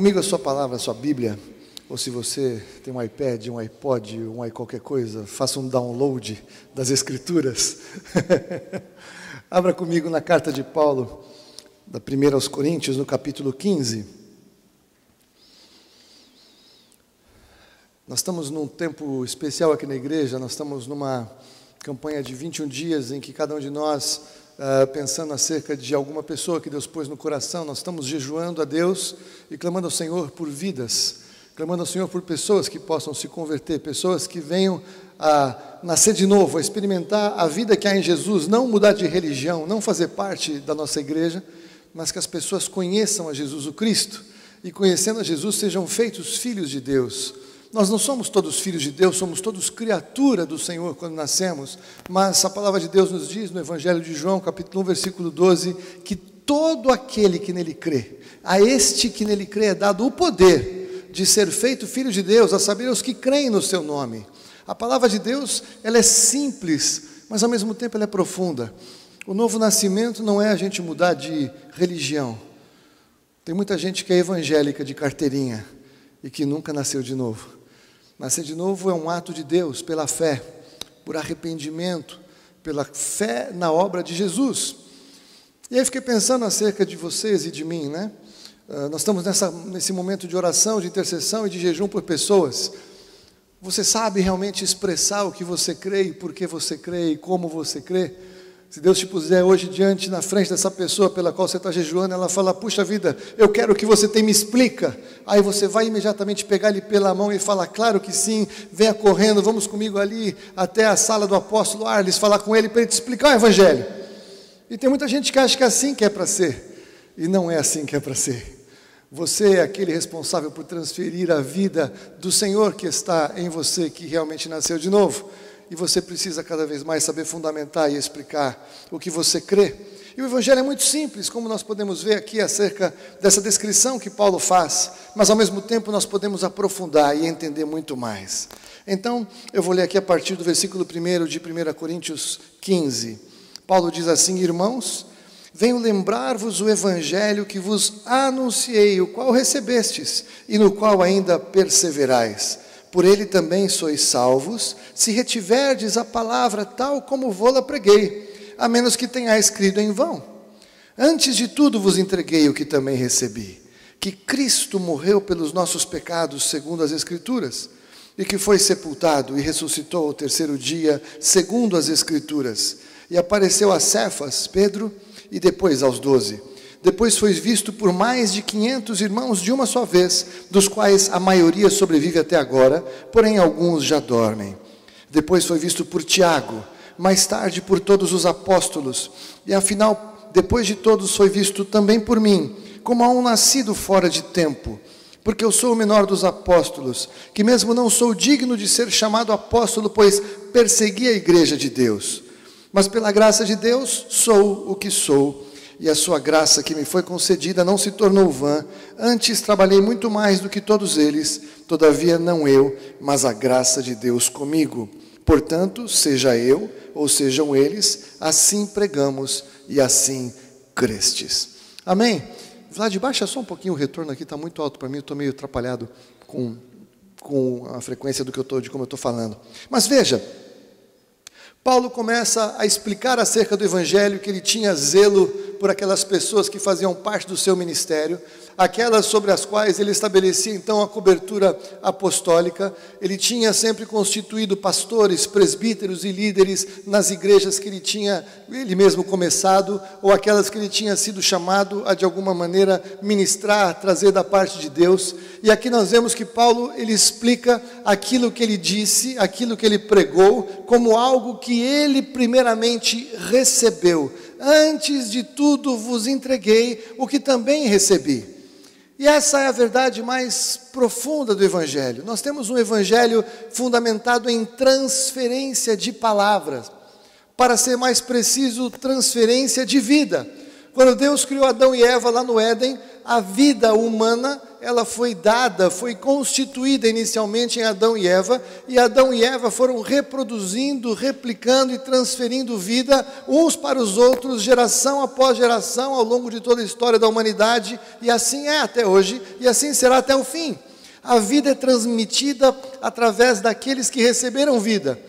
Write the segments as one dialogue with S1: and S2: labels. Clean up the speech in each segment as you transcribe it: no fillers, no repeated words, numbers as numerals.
S1: comigo a sua palavra, a sua Bíblia, ou se você tem um iPad, um iPod, qualquer coisa, faça um download das Escrituras. Abra comigo na carta de Paulo, da 1 aos Coríntios, no capítulo 15. Nós estamos num tempo especial aqui na igreja, nós estamos numa campanha de 21 dias em que cada um de nós, pensando acerca de alguma pessoa que Deus pôs no coração, nós estamos jejuando a Deus e clamando ao Senhor por vidas, clamando ao Senhor por pessoas que possam se converter, pessoas que venham a nascer de novo, a experimentar a vida que há em Jesus, não mudar de religião, não fazer parte da nossa igreja, mas que as pessoas conheçam a Jesus o Cristo, e conhecendo a Jesus sejam feitos filhos de Deus. Nós não somos todos filhos de Deus, somos todos criatura do Senhor quando nascemos, mas a palavra de Deus nos diz no Evangelho de João, capítulo 1, versículo 12, que todo aquele que nele crê, a este que nele crê é dado o poder de ser feito filho de Deus, a saber, os que creem no seu nome. A palavra de Deus, ela é simples, mas ao mesmo tempo ela é profunda. O novo nascimento não é a gente mudar de religião. Tem muita gente que é evangélica de carteirinha e que nunca nasceu de novo. Nascer de novo é um ato de Deus, pela fé, por arrependimento, pela fé na obra de Jesus. E aí fiquei pensando acerca de vocês e de mim, né? Nós estamos nesse momento de oração, de intercessão e de jejum por pessoas. Você sabe realmente expressar o que você crê, e por que você crê e como você crê? Se Deus te puser hoje na frente dessa pessoa pela qual você está jejuando, ela fala, puxa vida, eu quero que você me explica. Aí você vai imediatamente pegar ele pela mão e falar, claro que sim, venha correndo, vamos comigo ali até a sala do apóstolo Arles, falar com ele para ele te explicar o Evangelho. E tem muita gente que acha que é assim que é para ser, e não é assim que é para ser. Você é aquele responsável por transferir a vida do Senhor que está em você, que realmente nasceu de novo. E você precisa cada vez mais saber fundamentar e explicar o que você crê. E o Evangelho é muito simples, como nós podemos ver aqui acerca dessa descrição que Paulo faz, mas ao mesmo tempo nós podemos aprofundar e entender muito mais. Então, eu vou ler aqui a partir do versículo 1 de 1 Coríntios 15. Paulo diz assim, irmãos, venho lembrar-vos o Evangelho que vos anunciei, o qual recebestes e no qual ainda perseverais. Por ele também sois salvos, se retiverdes a palavra tal como vô-la preguei, a menos que tenhais crido em vão. Antes de tudo vos entreguei o que também recebi, que Cristo morreu pelos nossos pecados, segundo as Escrituras, e que foi sepultado e ressuscitou ao terceiro dia, segundo as Escrituras, e apareceu a Cefas, Pedro, e depois aos 12. Depois foi visto por mais de 500 irmãos de uma só vez, dos quais a maioria sobrevive até agora, porém alguns já dormem. Depois foi visto por Tiago, mais tarde por todos os apóstolos, e afinal, depois de todos foi visto também por mim, como a um nascido fora de tempo, porque eu sou o menor dos apóstolos, que mesmo não sou digno de ser chamado apóstolo, pois persegui a igreja de Deus. Mas pela graça de Deus sou o que sou, e a sua graça que me foi concedida não se tornou vã, antes trabalhei muito mais do que todos eles, todavia não eu, mas a graça de Deus comigo. Portanto, seja eu, ou sejam eles, assim pregamos e assim crestes. Amém? Vlad, baixa só um pouquinho o retorno aqui, está muito alto para mim, eu estou meio atrapalhado com a frequência de como eu estou falando. Mas veja, Paulo começa a explicar acerca do Evangelho, que ele tinha zelo por aquelas pessoas que faziam parte do seu ministério, aquelas sobre as quais ele estabelecia então a cobertura apostólica. Ele tinha sempre constituído pastores, presbíteros e líderes nas igrejas que ele mesmo começado, ou aquelas que ele tinha sido chamado a de alguma maneira ministrar, trazer da parte de Deus. E aqui nós vemos que Paulo, ele explica aquilo que ele disse, aquilo que ele pregou, como algo que ele primeiramente recebeu. Antes de tudo vos entreguei o que também recebi. E essa é a verdade mais profunda do Evangelho. Nós temos um Evangelho fundamentado em transferência de palavras. Para ser mais preciso, transferência de vida. Quando Deus criou Adão e Eva lá no Éden, a vida humana ela foi dada, foi constituída inicialmente em Adão e Eva foram reproduzindo, replicando e transferindo vida uns para os outros, geração após geração, ao longo de toda a história da humanidade, e assim é até hoje, e assim será até o fim. A vida é transmitida através daqueles que receberam vida.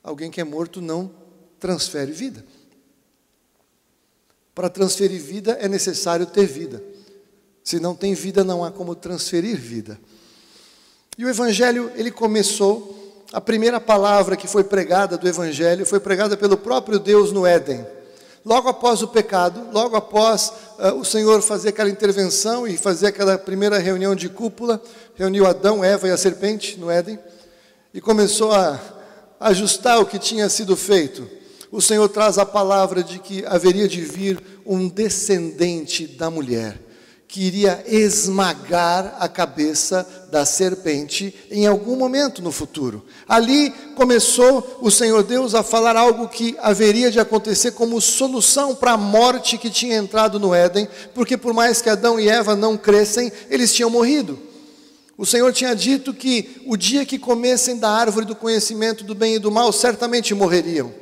S1: Alguém que é morto não transfere vida. Para transferir vida é necessário ter vida. Se não tem vida, não há como transferir vida. E o Evangelho, ele começou, a primeira palavra que foi pregada do Evangelho, foi pregada pelo próprio Deus no Éden. Logo após o pecado, logo após o Senhor fazer aquela intervenção e fazer aquela primeira reunião de cúpula, reuniu Adão, Eva e a serpente no Éden, e começou a ajustar o que tinha sido feito. O Senhor traz a palavra de que haveria de vir um descendente da mulher, que iria esmagar a cabeça da serpente em algum momento no futuro. Ali começou o Senhor Deus a falar algo que haveria de acontecer como solução para a morte que tinha entrado no Éden, porque por mais que Adão e Eva não crescem, eles tinham morrido. O Senhor tinha dito que o dia que comessem da árvore do conhecimento do bem e do mal, certamente morreriam.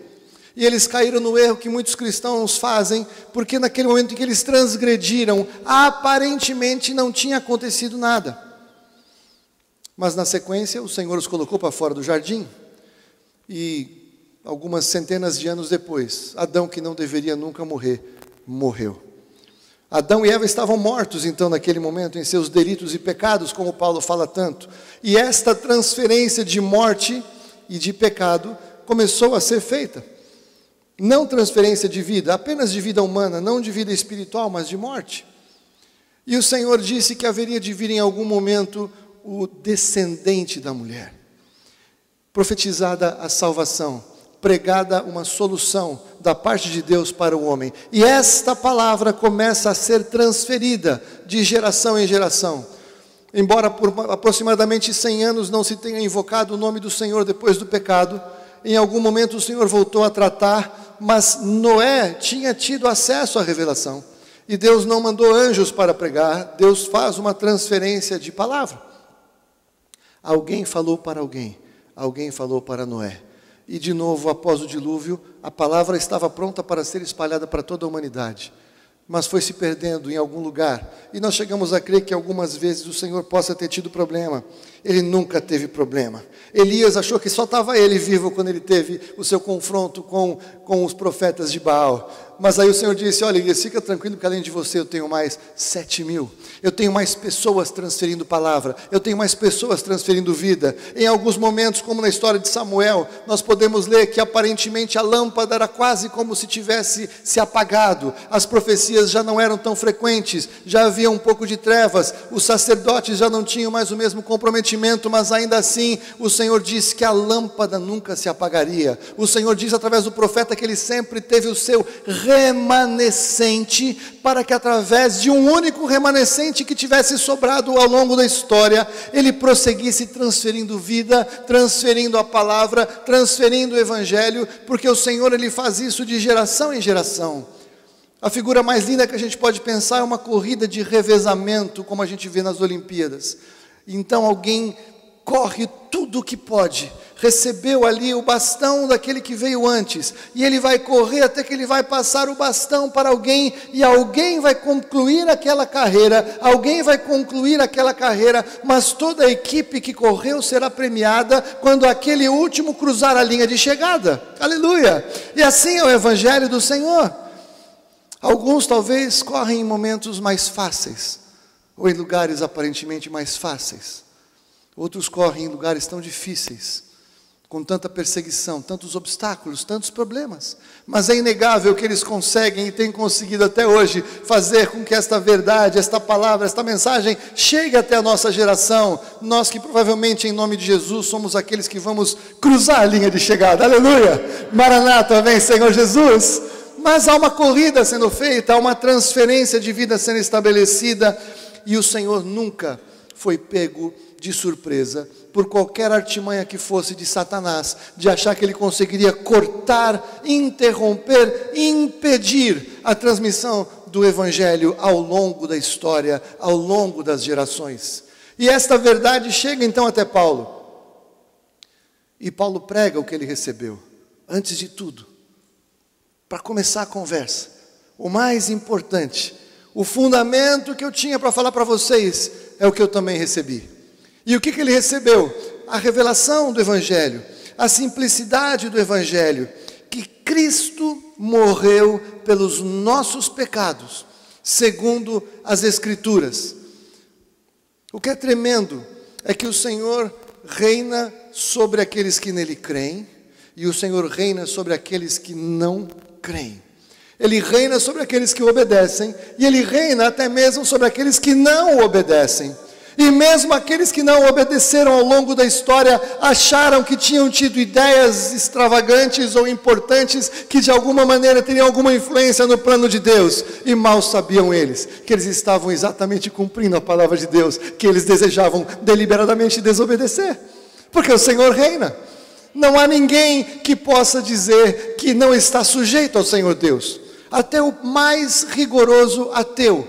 S1: E eles caíram no erro que muitos cristãos fazem, porque naquele momento em que eles transgrediram, aparentemente não tinha acontecido nada. Mas na sequência, o Senhor os colocou para fora do jardim, e algumas centenas de anos depois, Adão, que não deveria nunca morrer, morreu. Adão e Eva estavam mortos então naquele momento, em seus delitos e pecados, como Paulo fala tanto. E esta transferência de morte e de pecado começou a ser feita. Não transferência de vida, apenas de vida humana, não de vida espiritual, mas de morte. E o Senhor disse que haveria de vir em algum momento o descendente da mulher. Profetizada a salvação, pregada uma solução da parte de Deus para o homem. E esta palavra começa a ser transferida de geração em geração. Embora por aproximadamente 100 anos não se tenha invocado o nome do Senhor depois do pecado, em algum momento o Senhor voltou a tratar, mas Noé tinha tido acesso à revelação. E Deus não mandou anjos para pregar, Deus faz uma transferência de palavra. Alguém falou para alguém falou para Noé. E de novo, após o dilúvio, a palavra estava pronta para ser espalhada para toda a humanidade. Mas foi se perdendo em algum lugar. E nós chegamos a crer que algumas vezes o Senhor possa ter tido problema. Ele nunca teve problema. Elias achou que só estava ele vivo quando ele teve o seu confronto com os profetas de Baal. Mas aí o Senhor disse, olha Elias, fica tranquilo que além de você eu tenho mais 7.000. Eu tenho mais pessoas transferindo palavra. Eu tenho mais pessoas transferindo vida. Em alguns momentos, como na história de Samuel, nós podemos ler que aparentemente a lâmpada era quase como se tivesse se apagado. As profecias já não eram tão frequentes. Já havia um pouco de trevas. Os sacerdotes já não tinham mais o mesmo comprometimento, mas ainda assim o Senhor disse que a lâmpada nunca se apagaria. O Senhor diz através do profeta que ele sempre teve o seu remanescente, para que através de um único remanescente que tivesse sobrado ao longo da história, ele prosseguisse transferindo vida, transferindo a palavra, transferindo o evangelho, porque o Senhor ele faz isso de geração em geração. A figura mais linda que a gente pode pensar é uma corrida de revezamento, como a gente vê nas Olimpíadas. Então alguém corre tudo o que pode, recebeu ali o bastão daquele que veio antes, e ele vai correr até que ele vai passar o bastão para alguém, e alguém vai concluir aquela carreira, mas toda a equipe que correu será premiada quando aquele último cruzar a linha de chegada. Aleluia! E assim é o evangelho do Senhor. Alguns talvez correm em momentos mais fáceis, ou em lugares aparentemente mais fáceis. Outros correm em lugares tão difíceis, com tanta perseguição, tantos obstáculos, tantos problemas. Mas é inegável que eles conseguem e têm conseguido até hoje fazer com que esta verdade, esta palavra, esta mensagem chegue até a nossa geração. Nós que provavelmente em nome de Jesus somos aqueles que vamos cruzar a linha de chegada. Aleluia! Maranata, vem Senhor Jesus! Mas há uma corrida sendo feita, há uma transferência de vida sendo estabelecida, e o Senhor nunca foi pego de surpresa por qualquer artimanha que fosse de Satanás, de achar que ele conseguiria cortar, interromper, impedir a transmissão do Evangelho ao longo da história, ao longo das gerações. E esta verdade chega então até Paulo. E Paulo prega o que ele recebeu. Antes de tudo, para começar a conversa, o mais importante, o fundamento que eu tinha para falar para vocês é o que eu também recebi. E o que ele recebeu? A revelação do Evangelho, a simplicidade do Evangelho, que Cristo morreu pelos nossos pecados, segundo as Escrituras. O que é tremendo é que o Senhor reina sobre aqueles que nele creem, e o Senhor reina sobre aqueles que não creem. Ele reina sobre aqueles que obedecem, e Ele reina até mesmo sobre aqueles que não obedecem. E mesmo aqueles que não obedeceram ao longo da história, acharam que tinham tido ideias extravagantes ou importantes, que de alguma maneira teriam alguma influência no plano de Deus. E mal sabiam eles, que eles estavam exatamente cumprindo a palavra de Deus, que eles desejavam deliberadamente desobedecer. Porque o Senhor reina. Não há ninguém que possa dizer que não está sujeito ao Senhor Deus. Até o mais rigoroso ateu,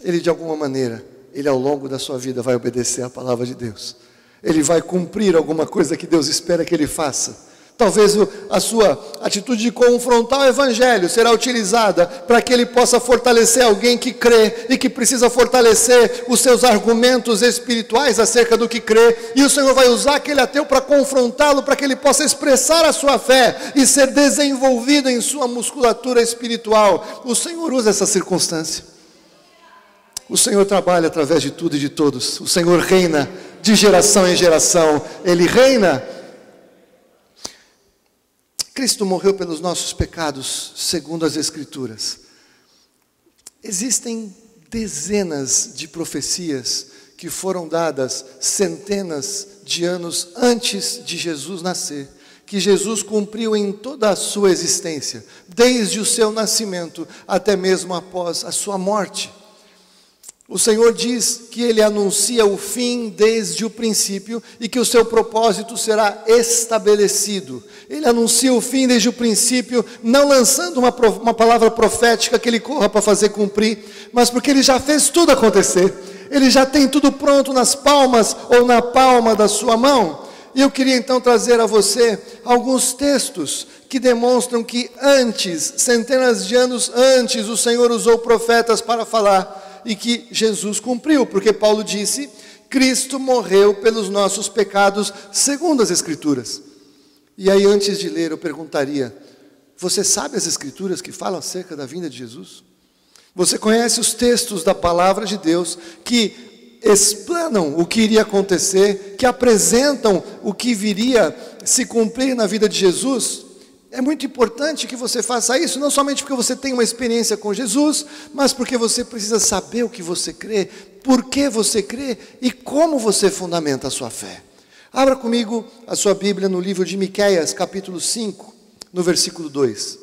S1: ele de alguma maneira, ele ao longo da sua vida vai obedecer à palavra de Deus. Ele vai cumprir alguma coisa que Deus espera que ele faça. Talvez a sua atitude de confrontar o Evangelho será utilizada para que ele possa fortalecer alguém que crê e que precisa fortalecer os seus argumentos espirituais acerca do que crê. E o Senhor vai usar aquele ateu para confrontá-lo, para que ele possa expressar a sua fé e ser desenvolvido em sua musculatura espiritual. O Senhor usa essa circunstância. O Senhor trabalha através de tudo e de todos. O Senhor reina de geração em geração. Ele reina. Cristo morreu pelos nossos pecados, segundo as Escrituras. Existem dezenas de profecias que foram dadas centenas de anos antes de Jesus nascer, que Jesus cumpriu em toda a sua existência, desde o seu nascimento até mesmo após a sua morte. O Senhor diz que Ele anuncia o fim desde o princípio e que o seu propósito será estabelecido. Ele anuncia o fim desde o princípio, não lançando uma palavra profética que Ele corra para fazer cumprir, mas porque Ele já fez tudo acontecer. Ele já tem tudo pronto nas palmas ou na palma da sua mão. E eu queria então trazer a você alguns textos que demonstram que antes, centenas de anos antes, o Senhor usou profetas para falar. E que Jesus cumpriu, porque Paulo disse, Cristo morreu pelos nossos pecados, segundo as Escrituras. E aí, antes de ler, eu perguntaria, você sabe as Escrituras que falam acerca da vinda de Jesus? Você conhece os textos da palavra de Deus, que explanam o que iria acontecer, que apresentam o que viria se cumprir na vida de Jesus? É muito importante que você faça isso, não somente porque você tem uma experiência com Jesus, mas porque você precisa saber o que você crê, por que você crê e como você fundamenta a sua fé. Abra comigo a sua Bíblia no livro de Miqueias, capítulo 5, no versículo 2.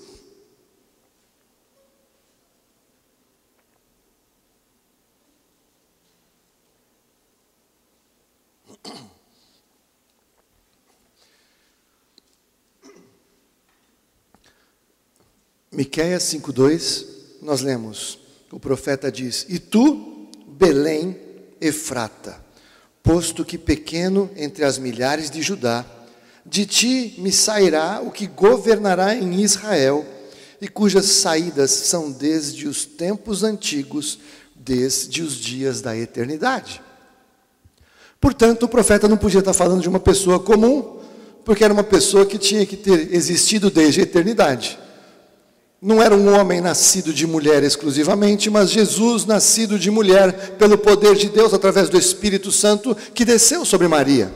S1: Miqueias 5:2, nós lemos, o profeta diz, e tu, Belém, Efrata, posto que pequeno entre as milhares de Judá, de ti me sairá o que governará em Israel, e cujas saídas são desde os tempos antigos, desde os dias da eternidade. Portanto, o profeta não podia estar falando de uma pessoa comum, porque era uma pessoa que tinha que ter existido desde a eternidade. Não era um homem nascido de mulher exclusivamente, mas Jesus nascido de mulher pelo poder de Deus através do Espírito Santo que desceu sobre Maria.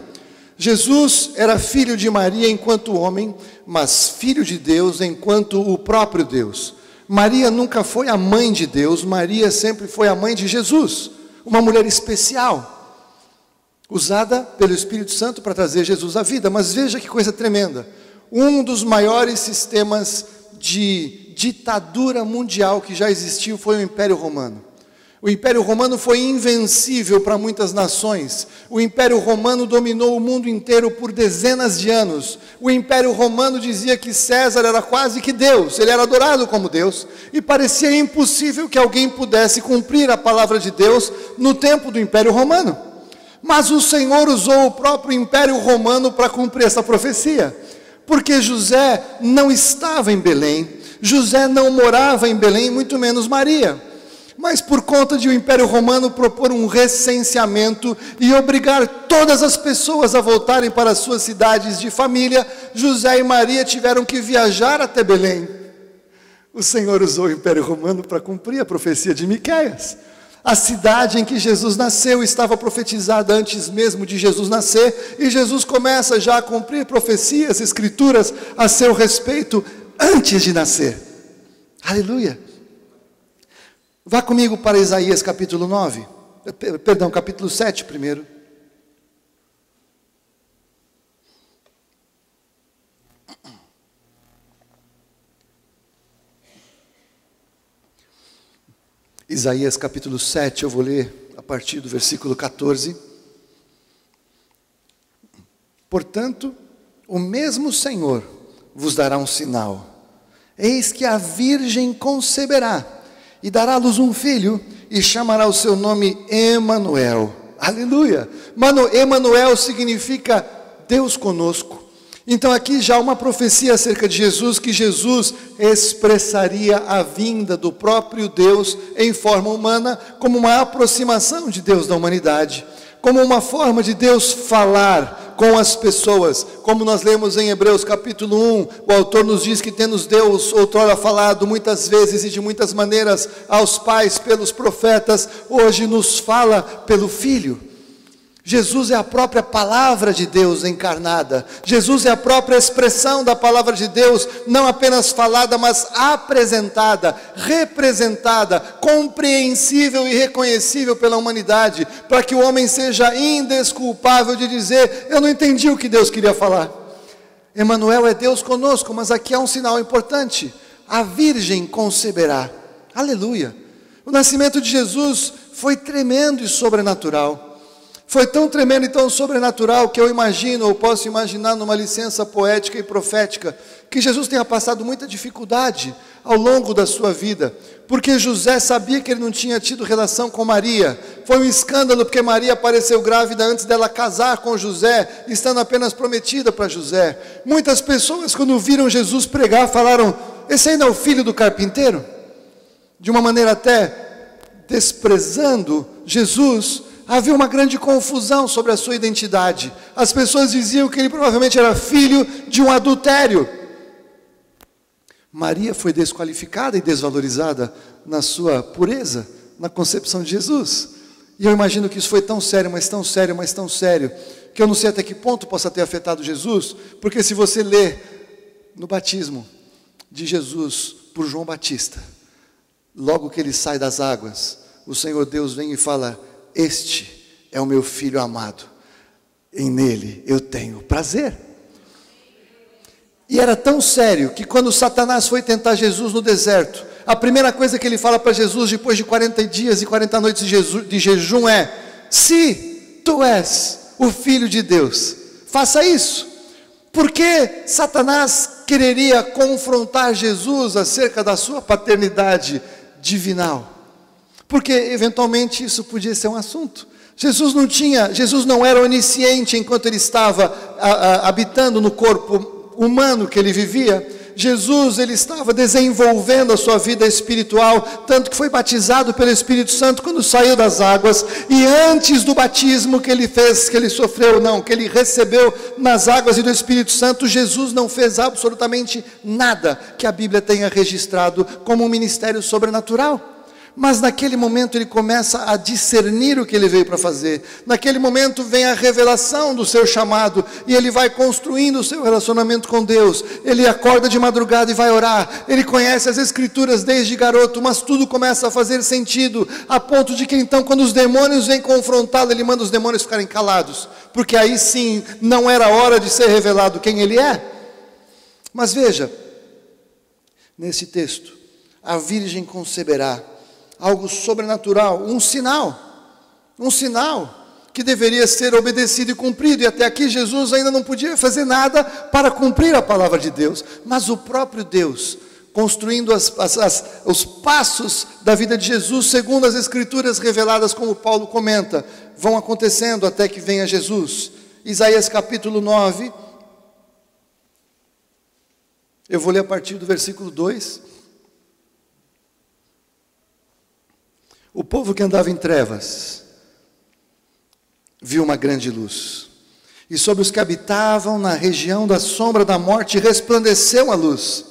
S1: Jesus era filho de Maria enquanto homem, mas filho de Deus enquanto o próprio Deus. Maria nunca foi a mãe de Deus, Maria sempre foi a mãe de Jesus, uma mulher especial, usada pelo Espírito Santo para trazer Jesus à vida. Mas veja que coisa tremenda, um dos maiores sistemas de ditadura mundial que já existiu foi o Império Romano. O Império Romano foi invencível para muitas nações. O Império Romano dominou o mundo inteiro por dezenas de anos. O Império Romano dizia que César era quase que Deus, ele era adorado como Deus, e parecia impossível que alguém pudesse cumprir a palavra de Deus no tempo do Império Romano. Mas o Senhor usou o próprio Império Romano para cumprir essa profecia, porque José não estava em Belém, José não morava em Belém, muito menos Maria. Mas por conta de o Império Romano propor um recenseamento e obrigar todas as pessoas a voltarem para suas cidades de família, José e Maria tiveram que viajar até Belém. O Senhor usou o Império Romano para cumprir a profecia de Miqueias. A cidade em que Jesus nasceu estava profetizada antes mesmo de Jesus nascer, e Jesus começa já a cumprir profecias, escrituras a seu respeito antes de nascer. Aleluia! Vá comigo para Isaías capítulo 9, capítulo 7 primeiro. Isaías capítulo 7, eu vou ler a partir do versículo 14. Portanto, o mesmo Senhor vos dará um sinal. Eis que a virgem conceberá e dará à luz um filho, e chamará o seu nome Emanuel. Aleluia! Emanuel significa Deus conosco. Então aqui já uma profecia acerca de Jesus, que Jesus expressaria a vinda do próprio Deus em forma humana, como uma aproximação de Deus da humanidade, como uma forma de Deus falar com as pessoas, como nós lemos em Hebreus capítulo 1, o autor nos diz que tendo Deus outrora falado muitas vezes e de muitas maneiras aos pais pelos profetas, hoje nos fala pelo Filho. Jesus é a própria palavra de Deus encarnada. Jesus é a própria expressão da palavra de Deus, não apenas falada, mas apresentada, representada, compreensível e reconhecível pela humanidade, para que o homem seja indesculpável de dizer: eu não entendi o que Deus queria falar. Emanuel é Deus conosco, mas aqui há um sinal importante: a virgem conceberá. Aleluia! O nascimento de Jesus foi tremendo e sobrenatural. Foi tão tremendo e tão sobrenatural que eu imagino, ou posso imaginar numa licença poética e profética, que Jesus tenha passado muita dificuldade ao longo da sua vida, porque José sabia que ele não tinha tido relação com Maria. Foi um escândalo porque Maria apareceu grávida antes dela casar com José, estando apenas prometida para José. Muitas pessoas, quando viram Jesus pregar, falaram: esse ainda é o filho do carpinteiro? De uma maneira até desprezando Jesus. Havia uma grande confusão sobre a sua identidade. As pessoas diziam que ele provavelmente era filho de um adultério. Maria foi desqualificada e desvalorizada na sua pureza, na concepção de Jesus. E eu imagino que isso foi tão sério, mas tão sério, mas tão sério, que eu não sei até que ponto possa ter afetado Jesus, porque se você lê no batismo de Jesus por João Batista, logo que ele sai das águas, o Senhor Deus vem e fala: este é o meu filho amado, e nele eu tenho prazer. E era tão sério que quando Satanás foi tentar Jesus no deserto, a primeira coisa que ele fala para Jesus depois de 40 dias e 40 noites de jejum é: se tu és o Filho de Deus, faça isso. Porque Satanás quereria confrontar Jesus acerca da sua paternidade divinal. Porque eventualmente isso podia ser um assunto. Jesus não era onisciente enquanto ele estava habitando no corpo humano que ele vivia. Jesus, ele estava desenvolvendo a sua vida espiritual, tanto que foi batizado pelo Espírito Santo quando saiu das águas, e antes do batismo que ele recebeu nas águas e do Espírito Santo, Jesus não fez absolutamente nada que a Bíblia tenha registrado como um ministério sobrenatural. Mas naquele momento ele começa a discernir o que ele veio para fazer. Naquele momento vem a revelação do seu chamado, e ele vai construindo o seu relacionamento com Deus. Ele acorda de madrugada e vai orar. Ele conhece as Escrituras desde garoto, mas tudo começa a fazer sentido, a ponto de que então, quando os demônios vêm confrontá-lo, ele manda os demônios ficarem calados, porque aí sim não era hora de ser revelado quem ele é. Mas veja, nesse texto: a virgem conceberá algo sobrenatural, um sinal que deveria ser obedecido e cumprido. E até aqui Jesus ainda não podia fazer nada para cumprir a palavra de Deus, mas o próprio Deus, construindo os passos da vida de Jesus, segundo as Escrituras reveladas, como Paulo comenta, vão acontecendo até que venha Jesus. Isaías capítulo 9, eu vou ler a partir do versículo 2. O povo que andava em trevas viu uma grande luz, e sobre os que habitavam na região da sombra da morte resplandeceu a luz.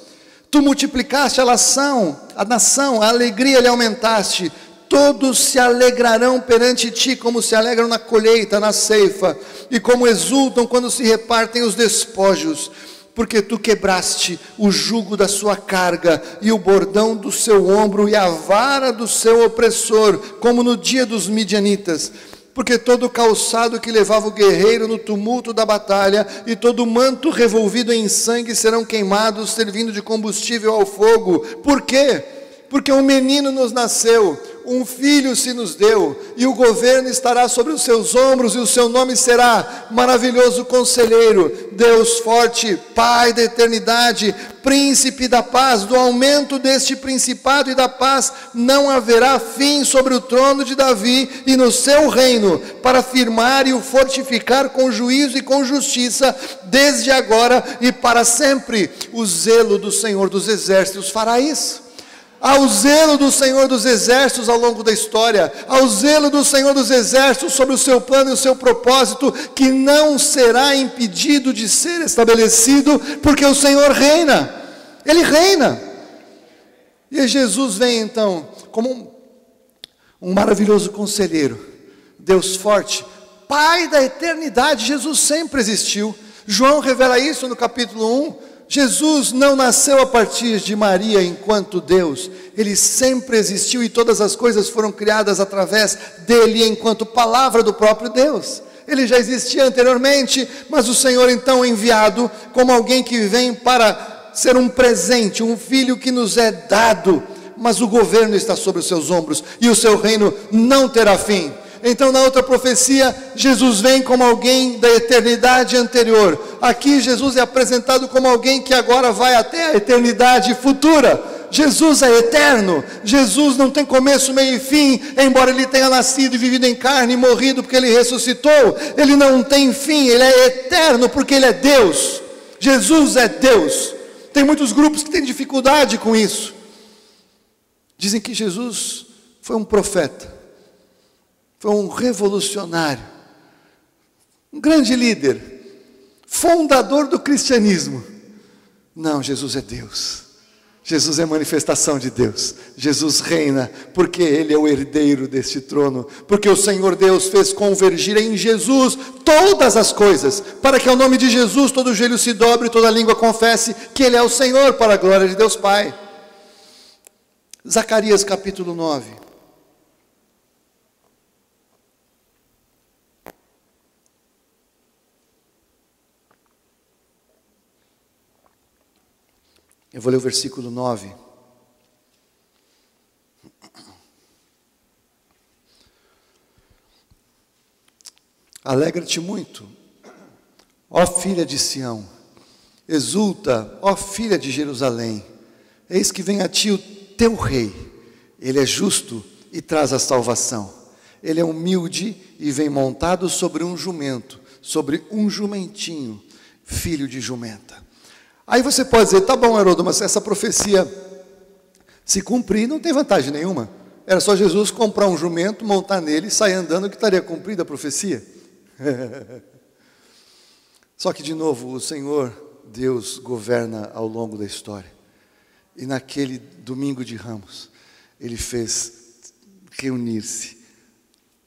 S1: Tu multiplicaste a nação, a alegria lhe aumentaste. Todos se alegrarão perante ti, como se alegram na colheita, na ceifa, e como exultam quando se repartem os despojos. Porque tu quebraste o jugo da sua carga, e o bordão do seu ombro, e a vara do seu opressor, como no dia dos midianitas. Porque todo o calçado que levava o guerreiro no tumulto da batalha, e todo o manto revolvido em sangue serão queimados, servindo de combustível ao fogo. Por quê? Porque um menino nos nasceu, um filho se nos deu, e o governo estará sobre os seus ombros, e o seu nome será Maravilhoso Conselheiro, Deus Forte, Pai da Eternidade, Príncipe da Paz. Do aumento deste principado e da paz não haverá fim sobre o trono de Davi e no seu reino, para firmar e o fortificar com juízo e com justiça, desde agora e para sempre. O zelo do Senhor dos Exércitos fará isso. Ao zelo do Senhor dos Exércitos ao longo da história, ao zelo do Senhor dos Exércitos sobre o seu plano e o seu propósito, que não será impedido de ser estabelecido, porque o Senhor reina, Ele reina. E Jesus vem então como um maravilhoso conselheiro, Deus forte, Pai da eternidade. Jesus sempre existiu. João revela isso no capítulo 1. Jesus não nasceu a partir de Maria enquanto Deus, Ele sempre existiu, e todas as coisas foram criadas através dEle enquanto palavra do próprio Deus. Ele já existia anteriormente, mas o Senhor então é enviado como alguém que vem para ser um presente, um filho que nos é dado, mas o governo está sobre os seus ombros, e o seu reino não terá fim. Então, na outra profecia, Jesus vem como alguém da eternidade anterior. Aqui, Jesus é apresentado como alguém que agora vai até a eternidade futura. Jesus é eterno. Jesus não tem começo, meio e fim. Embora Ele tenha nascido e vivido em carne e morrido porque Ele ressuscitou, Ele não tem fim. Ele é eterno porque Ele é Deus. Jesus é Deus. Tem muitos grupos que têm dificuldade com isso. Dizem que Jesus foi um profeta, foi um revolucionário, um grande líder, fundador do cristianismo. Não, Jesus é Deus. Jesus é manifestação de Deus. Jesus reina porque Ele é o herdeiro deste trono, porque o Senhor Deus fez convergir em Jesus todas as coisas, para que ao nome de Jesus todo joelho se dobre e toda língua confesse que Ele é o Senhor, para a glória de Deus Pai. Zacarias capítulo 9. Eu vou ler o versículo 9. Alegra-te muito, ó filha de Sião, exulta, ó filha de Jerusalém, eis que vem a ti o teu rei, ele é justo e traz a salvação, ele é humilde e vem montado sobre um jumento, sobre um jumentinho, filho de jumenta. Aí você pode dizer, tá bom, Haroldo, mas se essa profecia se cumprir, não tem vantagem nenhuma. Era só Jesus comprar um jumento, montar nele e sair andando, que estaria cumprida a profecia. Só que, de novo, o Senhor Deus governa ao longo da história. E naquele domingo de Ramos, Ele fez reunir-se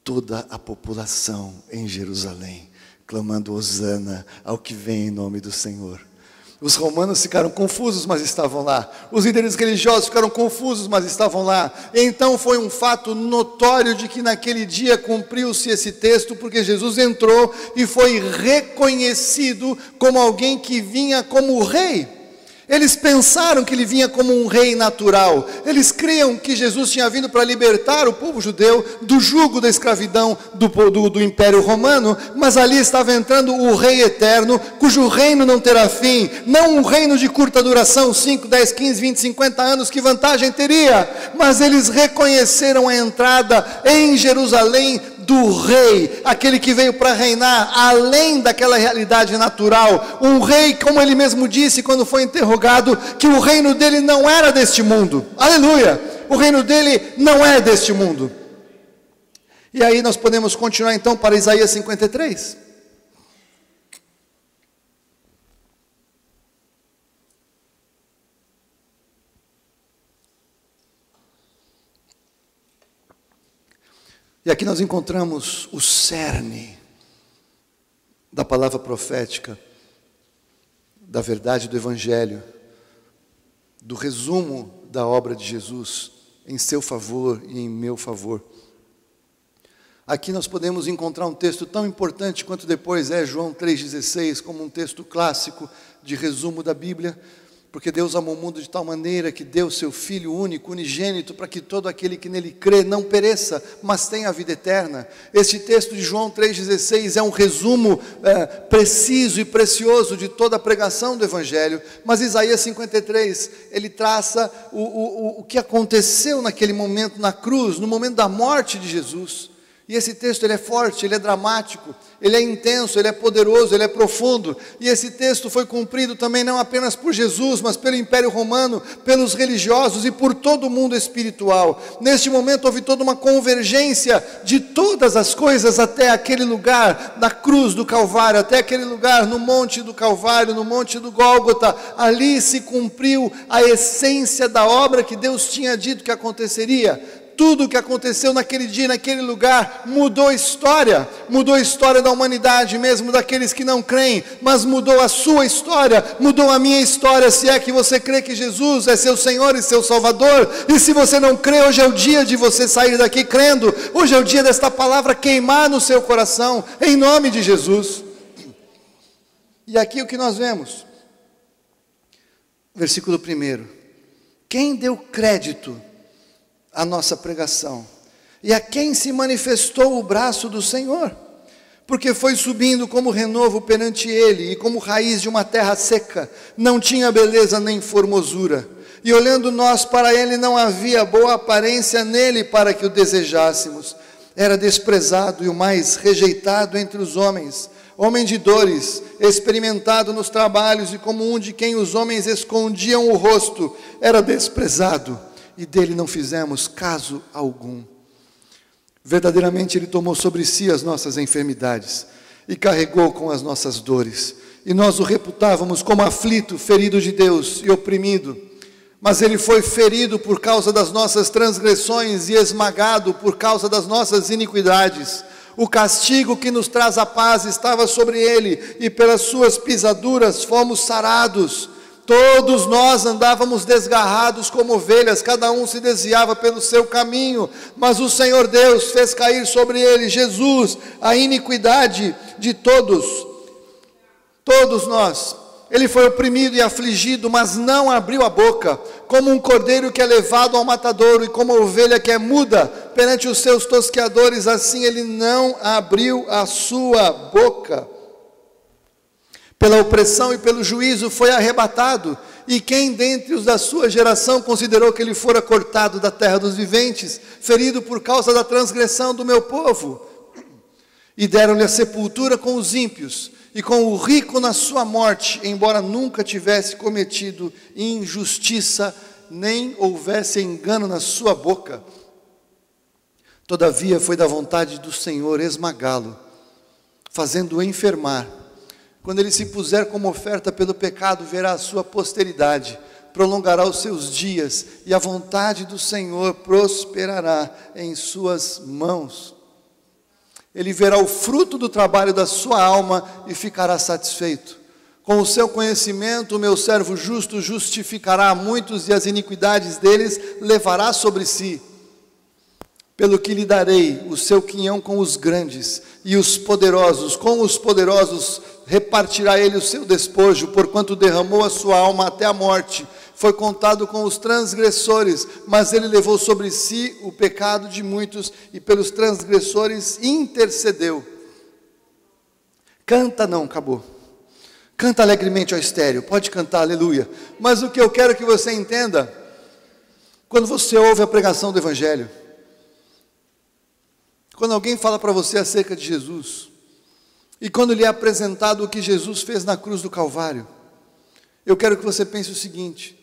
S1: toda a população em Jerusalém, clamando hosana ao que vem em nome do Senhor. Os romanos ficaram confusos, mas estavam lá. Os líderes religiosos ficaram confusos, mas estavam lá. Então foi um fato notório de que naquele dia cumpriu-se esse texto, porque Jesus entrou e foi reconhecido como alguém que vinha como rei. Eles pensaram que ele vinha como um rei natural. Eles criam que Jesus tinha vindo para libertar o povo judeu do jugo da escravidão do Império Romano, mas ali estava entrando o rei eterno, cujo reino não terá fim, não um reino de curta duração, 5, 10, 15, 20, 50 anos, que vantagem teria? Mas eles reconheceram a entrada em Jerusalém do rei, aquele que veio para reinar além daquela realidade natural, um rei, como ele mesmo disse quando foi interrogado, que o reino dele não era deste mundo. Aleluia! O reino dele não é deste mundo. E aí nós podemos continuar então para Isaías 53. E aqui nós encontramos o cerne da palavra profética, da verdade do Evangelho, do resumo da obra de Jesus em seu favor e em meu favor. Aqui nós podemos encontrar um texto tão importante quanto depois é João 3,16, como um texto clássico de resumo da Bíblia, porque Deus amou o mundo de tal maneira que deu seu Filho único, unigênito, para que todo aquele que nele crê não pereça, mas tenha a vida eterna. Este texto de João 3,16 é um resumo preciso e precioso de toda a pregação do Evangelho, mas Isaías 53, ele traça o que aconteceu naquele momento na cruz, no momento da morte de Jesus. E esse texto ele é forte, ele é dramático, ele é intenso, ele é poderoso, ele é profundo. E esse texto foi cumprido também não apenas por Jesus, mas pelo Império Romano, pelos religiosos e por todo o mundo espiritual. Neste momento houve toda uma convergência de todas as coisas até aquele lugar da cruz do Calvário, até aquele lugar no Monte do Calvário, no Monte do Gólgota. Ali se cumpriu a essência da obra que Deus tinha dito que aconteceria. Tudo o que aconteceu naquele dia, naquele lugar, mudou a história da humanidade, mesmo daqueles que não creem, mas mudou a sua história, mudou a minha história, se é que você crê que Jesus é seu Senhor e seu Salvador. E se você não crê, hoje é o dia de você sair daqui crendo, hoje é o dia desta palavra queimar no seu coração, em nome de Jesus. E aqui o que nós vemos, versículo 1, quem deu crédito a nossa pregação, e a quem se manifestou o braço do Senhor, porque foi subindo como renovo perante ele, e como raiz de uma terra seca, não tinha beleza nem formosura, e olhando nós para ele, não havia boa aparência nele para que o desejássemos, era desprezado e o mais rejeitado entre os homens, homem de dores, experimentado nos trabalhos, e como um de quem os homens escondiam o rosto, era desprezado, e dele não fizemos caso algum. Verdadeiramente ele tomou sobre si as nossas enfermidades, e carregou com as nossas dores, e nós o reputávamos como aflito, ferido de Deus e oprimido, mas ele foi ferido por causa das nossas transgressões, e esmagado por causa das nossas iniquidades. O castigo que nos traz a paz estava sobre ele, e pelas suas pisaduras fomos sarados. Todos nós andávamos desgarrados como ovelhas, cada um se desviava pelo seu caminho, mas o Senhor Deus fez cair sobre ele, Jesus, a iniquidade de todos nós. Ele foi oprimido e afligido, mas não abriu a boca, como um cordeiro que é levado ao matadouro, e como a ovelha que é muda perante os seus tosqueadores, assim ele não abriu a sua boca. Pela opressão e pelo juízo foi arrebatado, e quem dentre os da sua geração considerou que ele fora cortado da terra dos viventes, ferido por causa da transgressão do meu povo? E deram-lhe a sepultura com os ímpios, e com o rico na sua morte, embora nunca tivesse cometido injustiça, nem houvesse engano na sua boca. Todavia foi da vontade do Senhor esmagá-lo, fazendo-o enfermar. Quando ele se puser como oferta pelo pecado, verá a sua posteridade, prolongará os seus dias, e a vontade do Senhor prosperará em suas mãos. Ele verá o fruto do trabalho da sua alma e ficará satisfeito. Com o seu conhecimento, o meu servo justo justificará a muitos, e as iniquidades deles levará sobre si. Pelo que lhe darei o seu quinhão com os grandes, e os poderosos com os poderosos repartirá ele o seu despojo, porquanto derramou a sua alma até a morte. Foi contado com os transgressores, mas ele levou sobre si o pecado de muitos e pelos transgressores intercedeu. Canta não, acabou. Canta alegremente ao estéreo, pode cantar, aleluia. Mas o que eu quero que você entenda, quando você ouve a pregação do Evangelho, quando alguém fala para você acerca de Jesus, e quando lhe é apresentado o que Jesus fez na cruz do Calvário, eu quero que você pense o seguinte: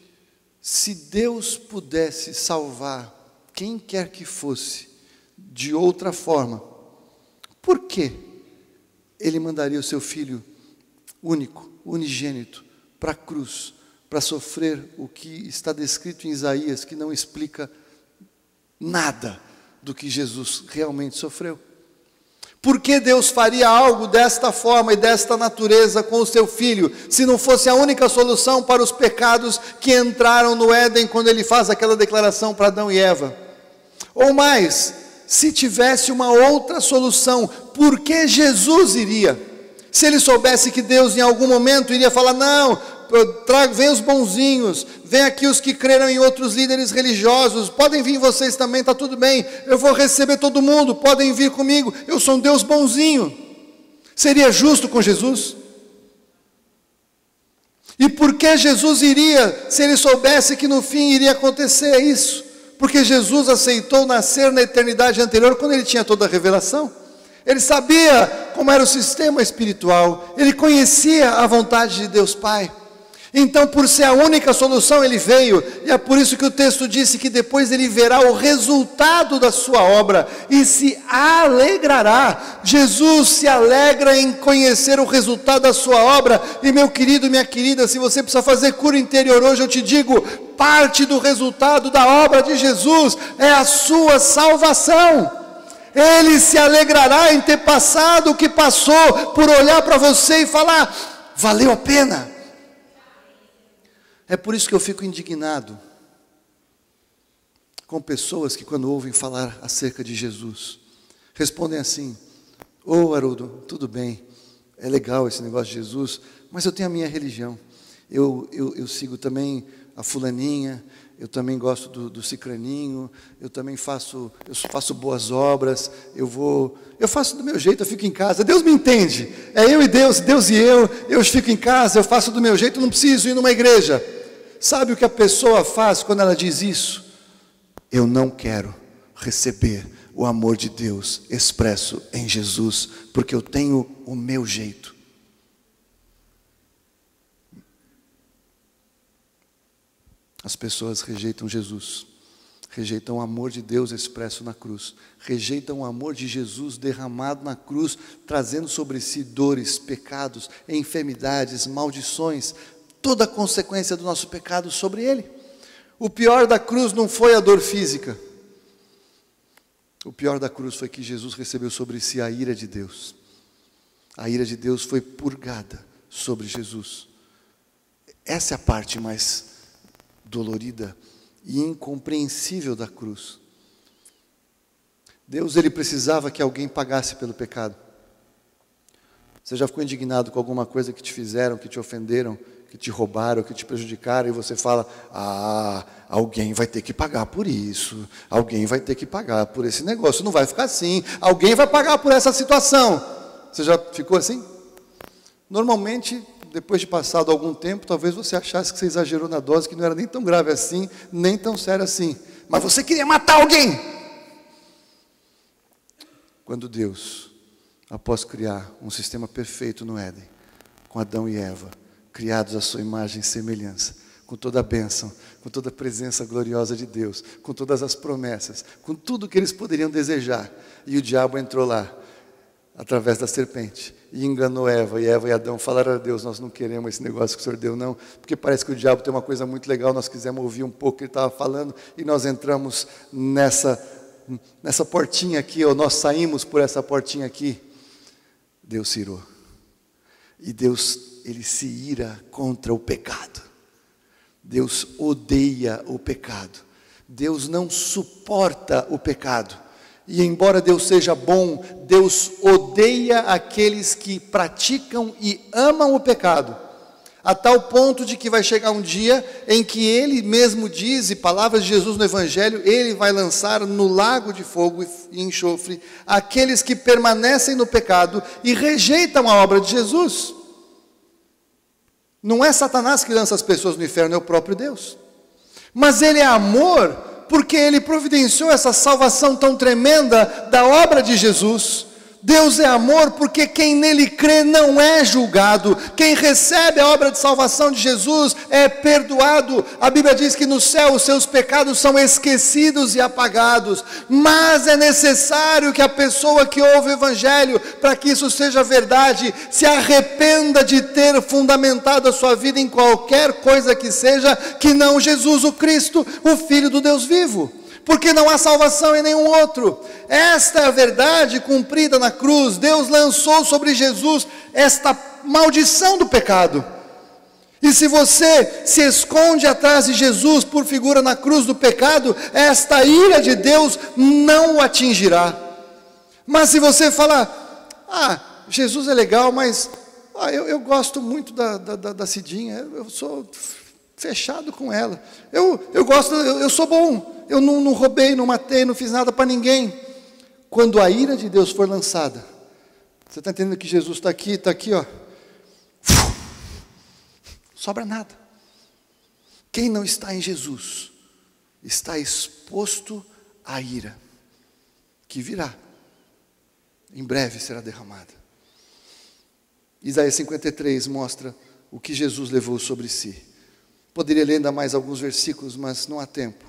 S1: se Deus pudesse salvar quem quer que fosse de outra forma, por que Ele mandaria o seu Filho único, unigênito, para a cruz, para sofrer o que está descrito em Isaías, que não explica nada do que Jesus realmente sofreu? Por que Deus faria algo desta forma e desta natureza com o seu Filho, se não fosse a única solução para os pecados que entraram no Éden, quando Ele faz aquela declaração para Adão e Eva? Ou mais, se tivesse uma outra solução, por que Jesus iria? Se Ele soubesse que Deus em algum momento iria falar: não, vem os bonzinhos, vem aqui os que creram em outros líderes religiosos, podem vir vocês também, está tudo bem, eu vou receber todo mundo, podem vir comigo, eu sou um Deus bonzinho. Seria justo com Jesus? E por que Jesus iria, se Ele soubesse que no fim iria acontecer isso? Porque Jesus aceitou nascer na eternidade anterior, quando Ele tinha toda a revelação. Ele sabia como era o sistema espiritual, Ele conhecia a vontade de Deus Pai. Então, por ser a única solução, Ele veio, e é por isso que o texto disse que depois Ele verá o resultado da sua obra, e se alegrará. Jesus se alegra em conhecer o resultado da sua obra, e meu querido, minha querida, se você precisa fazer cura interior hoje, eu te digo, parte do resultado da obra de Jesus é a sua salvação. Ele se alegrará em ter passado o que passou, por olhar para você e falar: valeu a pena. É por isso que eu fico indignado com pessoas que, quando ouvem falar acerca de Jesus, respondem assim: ô Haroldo, tudo bem, é legal esse negócio de Jesus, mas eu tenho a minha religião, eu sigo também a fulaninha, eu também gosto do cicraninho, eu faço boas obras, eu faço do meu jeito, eu fico em casa, Deus me entende, é eu e Deus, Deus e eu fico em casa, eu faço do meu jeito, não preciso ir numa igreja. Sabe o que a pessoa faz quando ela diz isso? Eu não quero receber o amor de Deus expresso em Jesus, porque eu tenho o meu jeito. As pessoas rejeitam Jesus, rejeitam o amor de Deus expresso na cruz, rejeitam o amor de Jesus derramado na cruz, trazendo sobre si dores, pecados, enfermidades, maldições, toda a consequência do nosso pecado sobre Ele. O pior da cruz não foi a dor física, o pior da cruz foi que Jesus recebeu sobre si a ira de Deus. A ira de Deus foi purgada sobre Jesus. Essa é a parte mais dolorida e incompreensível da cruz. Deus, Ele precisava que alguém pagasse pelo pecado. Você já ficou indignado com alguma coisa que te fizeram, que te ofenderam, que te roubaram, que te prejudicaram, e você fala: alguém vai ter que pagar por isso, alguém vai ter que pagar por esse negócio, não vai ficar assim, alguém vai pagar por essa situação. Você já ficou assim? Normalmente, depois de passado algum tempo, talvez você achasse que você exagerou na dose, que não era nem tão grave assim, nem tão sério assim, mas você queria matar alguém. Quando Deus, após criar um sistema perfeito no Éden, com Adão e Eva, criados à sua imagem e semelhança, com toda a bênção, com toda a presença gloriosa de Deus, com todas as promessas, com tudo que eles poderiam desejar, e o diabo entrou lá, através da serpente, e enganou Eva, e Eva e Adão falaram a Deus: nós não queremos esse negócio que o Senhor deu não, porque parece que o diabo tem uma coisa muito legal, nós quisemos ouvir um pouco o que ele estava falando, e nós entramos nessa portinha aqui, ou nós saímos por essa portinha aqui. Deus se irou, e Deus, Ele se ira contra o pecado. Deus odeia o pecado, Deus não suporta o pecado. E embora Deus seja bom, Deus odeia aqueles que praticam e amam o pecado, a tal ponto de que vai chegar um dia em que Ele mesmo diz, e palavras de Jesus no Evangelho, Ele vai lançar no lago de fogo e enxofre aqueles que permanecem no pecado e rejeitam a obra de Jesus. Não é Satanás que lança as pessoas no inferno, é o próprio Deus. Mas Ele é amor, porque Ele providenciou essa salvação tão tremenda da obra de Jesus. Deus é amor, porque quem nele crê não é julgado. Quem recebe a obra de salvação de Jesus é perdoado. A Bíblia diz que no céu os seus pecados são esquecidos e apagados. Mas é necessário que a pessoa que ouve o Evangelho, para que isso seja verdade, se arrependa de ter fundamentado a sua vida em qualquer coisa que seja, que não Jesus o Cristo, o Filho do Deus vivo. Porque não há salvação em nenhum outro. Esta é a verdade cumprida na cruz. Deus lançou sobre Jesus esta maldição do pecado. E se você se esconde atrás de Jesus por figura na cruz do pecado, esta ira de Deus não o atingirá. Mas se você falar, Jesus é legal, mas eu gosto muito da Cidinha, eu sou fechado com ela, eu gosto, eu sou bom, eu não roubei, não matei, não fiz nada para ninguém. Quando a ira de Deus for lançada, você está entendendo que Jesus está aqui, ó, sobra nada. Quem não está em Jesus, está exposto à ira, que virá, em breve será derramada. Isaías 53 mostra o que Jesus levou sobre si. Poderia ler ainda mais alguns versículos, mas não há tempo.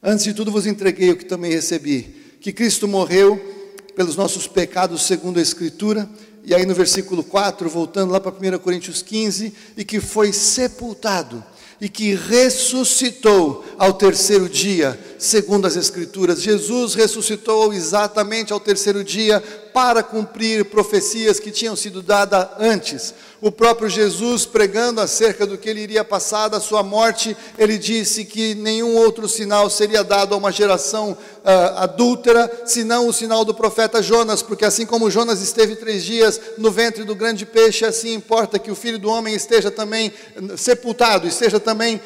S1: Antes de tudo vos entreguei o que também recebi, que Cristo morreu pelos nossos pecados segundo a Escritura, e aí no versículo 4, voltando lá para 1 Coríntios 15, e que foi sepultado, e que ressuscitou ao terceiro dia, segundo as Escrituras. Jesus ressuscitou exatamente ao terceiro dia, para cumprir profecias que tinham sido dadas antes. O próprio Jesus, pregando acerca do que ele iria passar da sua morte, ele disse que nenhum outro sinal seria dado a uma geração adúltera, senão o sinal do profeta Jonas, porque assim como Jonas esteve 3 dias no ventre do grande peixe, assim importa que o Filho do Homem esteja também sepultado, esteja também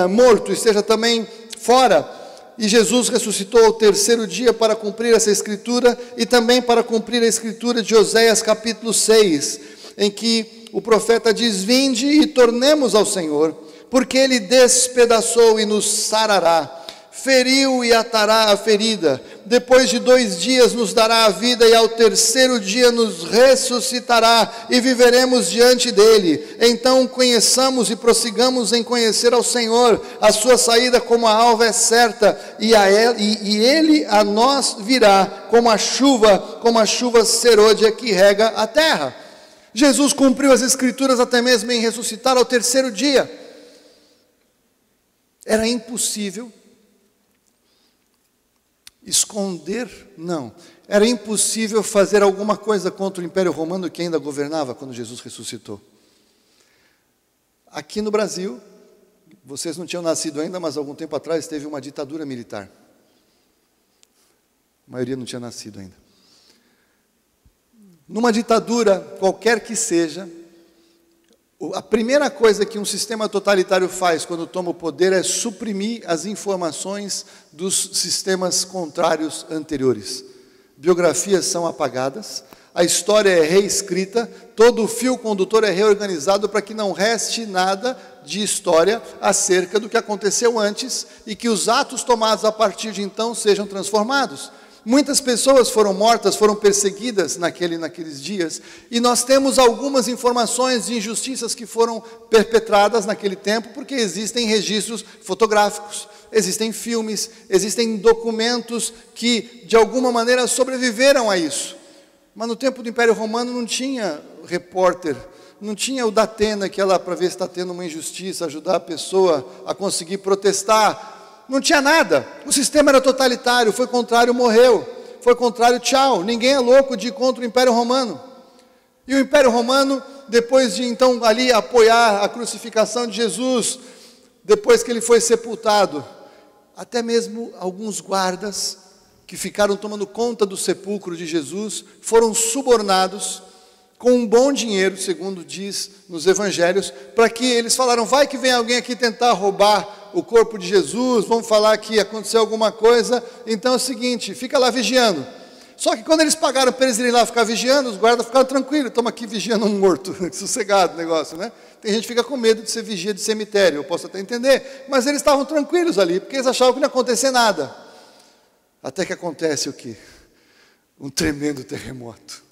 S1: morto, esteja também fora. E Jesus ressuscitou ao terceiro dia para cumprir essa escritura, e também para cumprir a escritura de Oséias capítulo 6, em que o profeta diz: vinde e tornemos ao Senhor, porque Ele despedaçou e nos sarará, feriu e atará a ferida, depois de 2 dias nos dará a vida, e ao terceiro dia nos ressuscitará, e viveremos diante dEle. Então conheçamos e prossigamos em conhecer ao Senhor. A sua saída como a alva é certa, e Ele a nós virá como a chuva serôdia que rega a terra. Jesus cumpriu as Escrituras até mesmo em ressuscitar ao terceiro dia. Era impossível esconder, não, era impossível fazer alguma coisa contra o Império Romano, que ainda governava quando Jesus ressuscitou. Aqui no Brasil, vocês não tinham nascido ainda, mas algum tempo atrás teve uma ditadura militar. A maioria não tinha nascido ainda. Numa ditadura, qualquer que seja, a primeira coisa que um sistema totalitário faz quando toma o poder é suprimir as informações dos sistemas contrários anteriores. Biografias são apagadas, a história é reescrita, todo o fio condutor é reorganizado para que não reste nada de história acerca do que aconteceu antes e que os atos tomados a partir de então sejam transformados. Muitas pessoas foram mortas, foram perseguidas naqueles dias, e nós temos algumas informações de injustiças que foram perpetradas naquele tempo, porque existem registros fotográficos, existem filmes, existem documentos que de alguma maneira sobreviveram a isso. Mas no tempo do Império Romano não tinha repórter, não tinha o Datena, que é lá para ver se está tendo uma injustiça, ajudar a pessoa a conseguir protestar. Não tinha nada, o sistema era totalitário, foi contrário, morreu, foi contrário, tchau. Ninguém é louco de ir contra o Império Romano. E o Império Romano, depois de então ali apoiar a crucificação de Jesus, depois que ele foi sepultado, até mesmo alguns guardas que ficaram tomando conta do sepulcro de Jesus, foram subornados com um bom dinheiro, segundo diz nos evangelhos, para que eles falaram, vai que vem alguém aqui tentar roubar o corpo de Jesus, vamos falar que aconteceu alguma coisa, então é o seguinte, fica lá vigiando. Só que quando eles pagaram para eles irem lá ficar vigiando, os guardas ficaram tranquilos, estamos aqui vigiando um morto, sossegado o negócio, né? Tem gente que fica com medo de ser vigia de cemitério, eu posso até entender, mas eles estavam tranquilos ali, porque eles achavam que não ia acontecer nada. Até que acontece o quê? Um tremendo terremoto.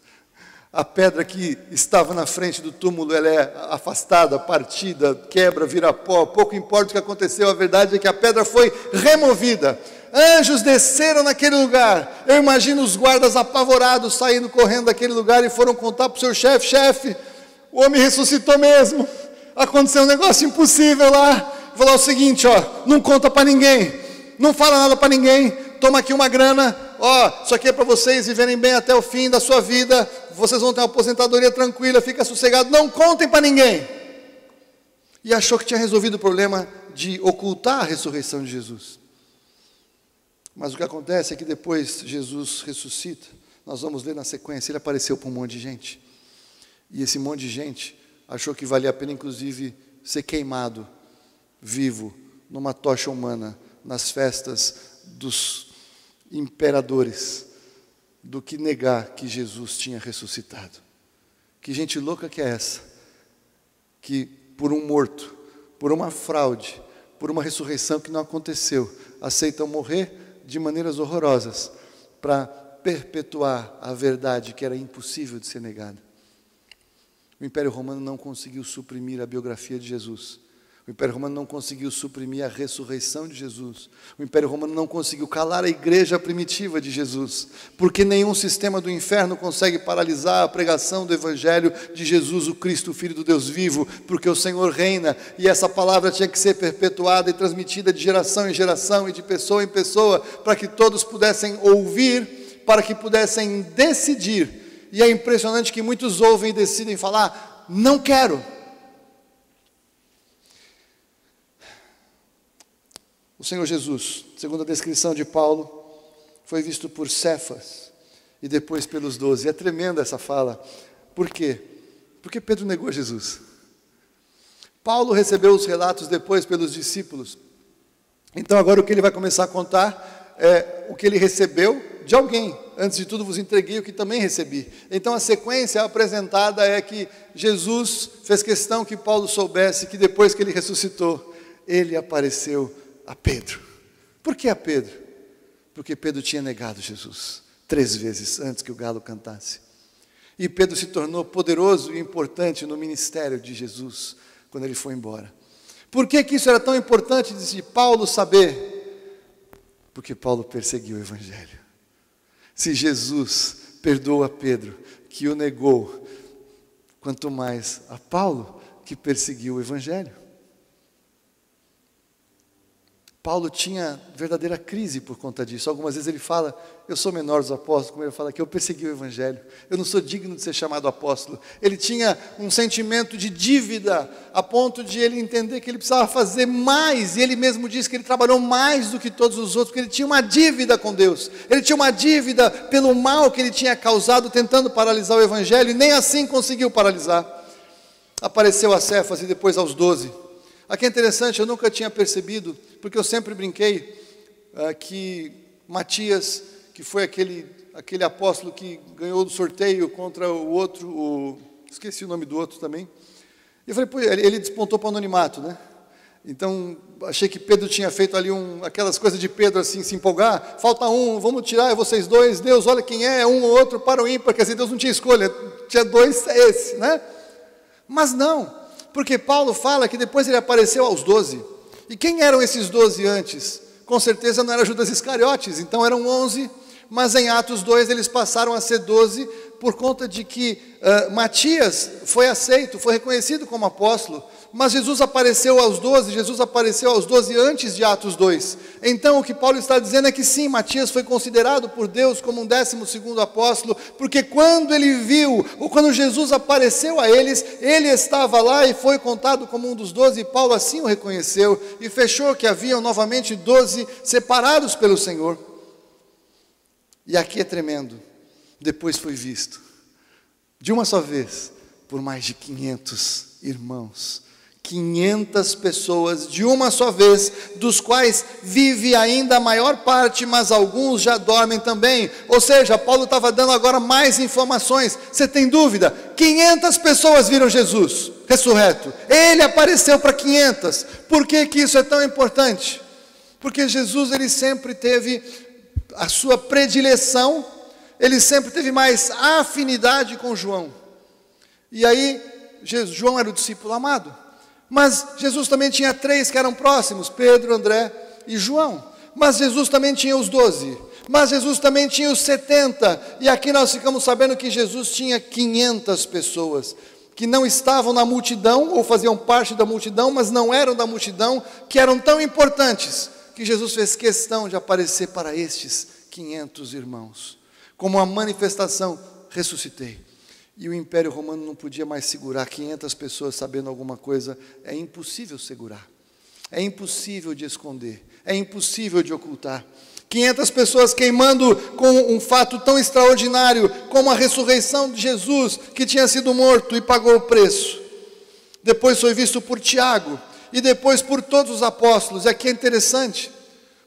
S1: A pedra que estava na frente do túmulo, ela é afastada, partida, quebra, vira pó, pouco importa o que aconteceu, a verdade é que a pedra foi removida. Anjos desceram naquele lugar. Eu imagino os guardas apavorados saindo correndo daquele lugar e foram contar para o seu chefe, chefe, o homem ressuscitou mesmo, aconteceu um negócio impossível lá. Falou o seguinte, ó, não conta para ninguém, não fala nada para ninguém, toma aqui uma grana, ó, isso aqui é para vocês viverem bem até o fim da sua vida, vocês vão ter uma aposentadoria tranquila, fica sossegado, não contem para ninguém. E achou que tinha resolvido o problema de ocultar a ressurreição de Jesus. Mas o que acontece é que depois Jesus ressuscita, nós vamos ler na sequência, ele apareceu para um monte de gente. E esse monte de gente achou que valia a pena, inclusive, ser queimado, vivo, numa tocha humana, nas festas dos imperadores, do que negar que Jesus tinha ressuscitado. Que gente louca que é essa? Que por um morto, por uma fraude, por uma ressurreição que não aconteceu, aceitam morrer de maneiras horrorosas para perpetuar a verdade que era impossível de ser negada. O Império Romano não conseguiu suprimir a biografia de Jesus. O Império Romano não conseguiu suprimir a ressurreição de Jesus. O Império Romano não conseguiu calar a igreja primitiva de Jesus, porque nenhum sistema do inferno consegue paralisar a pregação do Evangelho de Jesus, o Cristo, o Filho do Deus vivo, porque o Senhor reina, e essa palavra tinha que ser perpetuada e transmitida de geração em geração e de pessoa em pessoa, para que todos pudessem ouvir, para que pudessem decidir. E é impressionante que muitos ouvem e decidem falar, não quero. O Senhor Jesus, segundo a descrição de Paulo, foi visto por Cefas e depois pelos 12. É tremenda essa fala. Por quê? Porque Pedro negou Jesus. Paulo recebeu os relatos depois pelos discípulos. Então agora o que ele vai começar a contar é o que ele recebeu de alguém. Antes de tudo vos entreguei o que também recebi. Então a sequência apresentada é que Jesus fez questão que Paulo soubesse que depois que ele ressuscitou, ele apareceu a Pedro. Por que a Pedro? Porque Pedro tinha negado Jesus 3 vezes antes que o galo cantasse. E Pedro se tornou poderoso e importante no ministério de Jesus quando ele foi embora. Por que isso era tão importante de Paulo saber? Porque Paulo perseguiu o Evangelho. Se Jesus perdoa Pedro, que o negou, quanto mais a Paulo, que perseguiu o Evangelho. Paulo tinha verdadeira crise por conta disso. Algumas vezes ele fala, eu sou menor dos apóstolos, como ele fala aqui, eu persegui o Evangelho, eu não sou digno de ser chamado apóstolo. Ele tinha um sentimento de dívida, a ponto de ele entender que ele precisava fazer mais, e ele mesmo disse que ele trabalhou mais do que todos os outros, porque ele tinha uma dívida com Deus, ele tinha uma dívida pelo mal que ele tinha causado, tentando paralisar o Evangelho, e nem assim conseguiu paralisar. Apareceu a Cefas e depois aos 12. Aqui é interessante, eu nunca tinha percebido, porque eu sempre brinquei que Matias, que foi aquele apóstolo que ganhou do sorteio contra o outro, esqueci o nome do outro também, e eu falei, pô, ele despontou para o anonimato, né? Então, achei que Pedro tinha feito ali aquelas coisas de Pedro, assim, se empolgar, falta um, vamos tirar, é vocês dois, Deus, olha quem é um ou outro para o ímpar, quer dizer, Deus não tinha escolha, tinha 2, é esse, né? Mas não. Porque Paulo fala que depois ele apareceu aos 12. E quem eram esses 12 antes? Com certeza não era Judas Iscariotes, então eram 11, mas em Atos 2 eles passaram a ser 12 por conta de que Matias foi aceito, foi reconhecido como apóstolo, mas Jesus apareceu aos 12 antes de Atos 2. Então o que Paulo está dizendo é que sim, Matias foi considerado por Deus como um 12º apóstolo, porque quando ele viu, ou quando Jesus apareceu a eles, ele estava lá e foi contado como um dos 12, e Paulo assim o reconheceu, e fechou que haviam novamente 12 separados pelo Senhor. E aqui é tremendo. Depois foi visto, de uma só vez, por mais de 500 irmãos. 500 pessoas de uma só vez, dos quais vive ainda a maior parte, mas alguns já dormem também. Ou seja, Paulo estava dando agora mais informações. Você tem dúvida? 500 pessoas viram Jesus ressurreto. Ele apareceu para 500. Por que isso é tão importante? Porque Jesus, ele sempre teve a sua predileção, ele sempre teve mais afinidade com João. E aí, João era o discípulo amado. Mas Jesus também tinha 3 que eram próximos, Pedro, André e João. Mas Jesus também tinha os 12. Mas Jesus também tinha os 70. E aqui nós ficamos sabendo que Jesus tinha 500 pessoas que não estavam na multidão, ou faziam parte da multidão, mas não eram da multidão, que eram tão importantes, que Jesus fez questão de aparecer para estes 500 irmãos. Como uma manifestação, ressuscitei. E o Império Romano não podia mais segurar 500 pessoas sabendo alguma coisa. É impossível segurar. É impossível de esconder. É impossível de ocultar. 500 pessoas queimando com um fato tão extraordinário como a ressurreição de Jesus, que tinha sido morto e pagou o preço. Depois foi visto por Tiago e depois por todos os apóstolos. E aqui é interessante,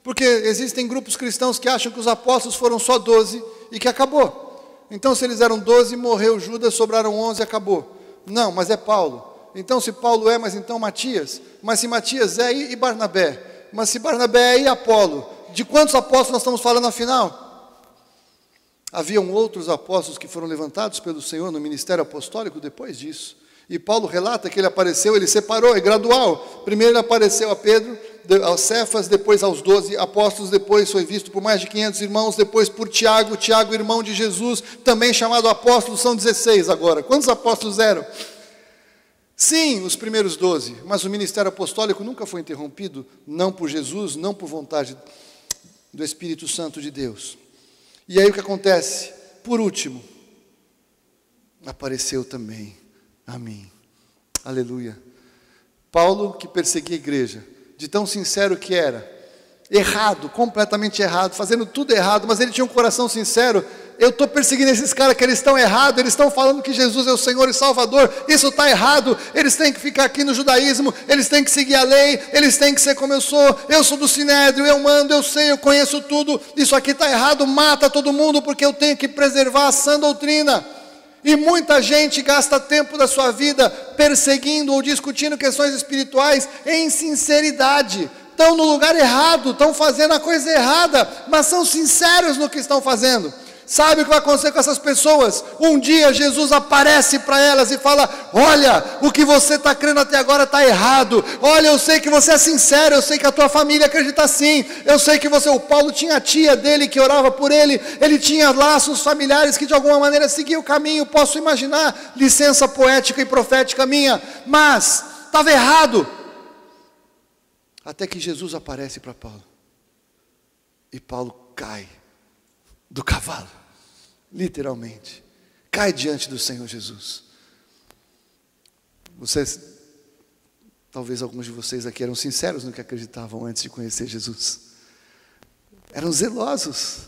S1: porque existem grupos cristãos que acham que os apóstolos foram só 12 e que acabou. Então, se eles eram 12, morreu Judas, sobraram 11 e acabou. Não, mas é Paulo. Então, se Paulo é, mas então Matias. Mas se Matias é, e Barnabé? Mas se Barnabé é, e Apolo? De quantos apóstolos nós estamos falando afinal? Haviam outros apóstolos que foram levantados pelo Senhor no ministério apostólico depois disso. E Paulo relata que ele apareceu, ele separou, é gradual. Primeiro ele apareceu a Pedro, aos Cefas, depois aos 12 apóstolos, depois foi visto por mais de 500 irmãos, depois por Tiago, irmão de Jesus, também chamado apóstolo, são 16 agora. Quantos apóstolos eram? Sim, os primeiros 12, mas o ministério apostólico nunca foi interrompido, não por Jesus, não por vontade do Espírito Santo de Deus. E aí o que acontece? Por último, apareceu também a mim. Aleluia. Paulo, que perseguia a igreja, de tão sincero que era, errado, completamente errado, fazendo tudo errado, mas ele tinha um coração sincero. Eu estou perseguindo esses caras que eles estão errados, eles estão falando que Jesus é o Senhor e Salvador, isso está errado, eles têm que ficar aqui no judaísmo, eles têm que seguir a lei, eles têm que ser como eu sou do Sinédrio, eu mando, eu sei, eu conheço tudo, isso aqui está errado, mata todo mundo, porque eu tenho que preservar a sã doutrina. E muita gente gasta tempo da sua vida perseguindo ou discutindo questões espirituais em sinceridade. Estão no lugar errado, estão fazendo a coisa errada, mas são sinceros no que estão fazendo. Sabe o que vai acontecer com essas pessoas? Um dia Jesus aparece para elas e fala: olha, o que você está crendo até agora está errado. Olha, eu sei que você é sincero, eu sei que a tua família acredita assim. Eu sei que o Paulo tinha a tia dele que orava por ele. Ele tinha laços familiares que de alguma maneira seguiam o caminho. Posso imaginar, licença poética e profética minha. Mas estava errado. Até que Jesus aparece para Paulo. E Paulo cai do cavalo, literalmente, cai diante do Senhor Jesus. Vocês, talvez alguns de vocês aqui eram sinceros no que acreditavam antes de conhecer Jesus, eram zelosos,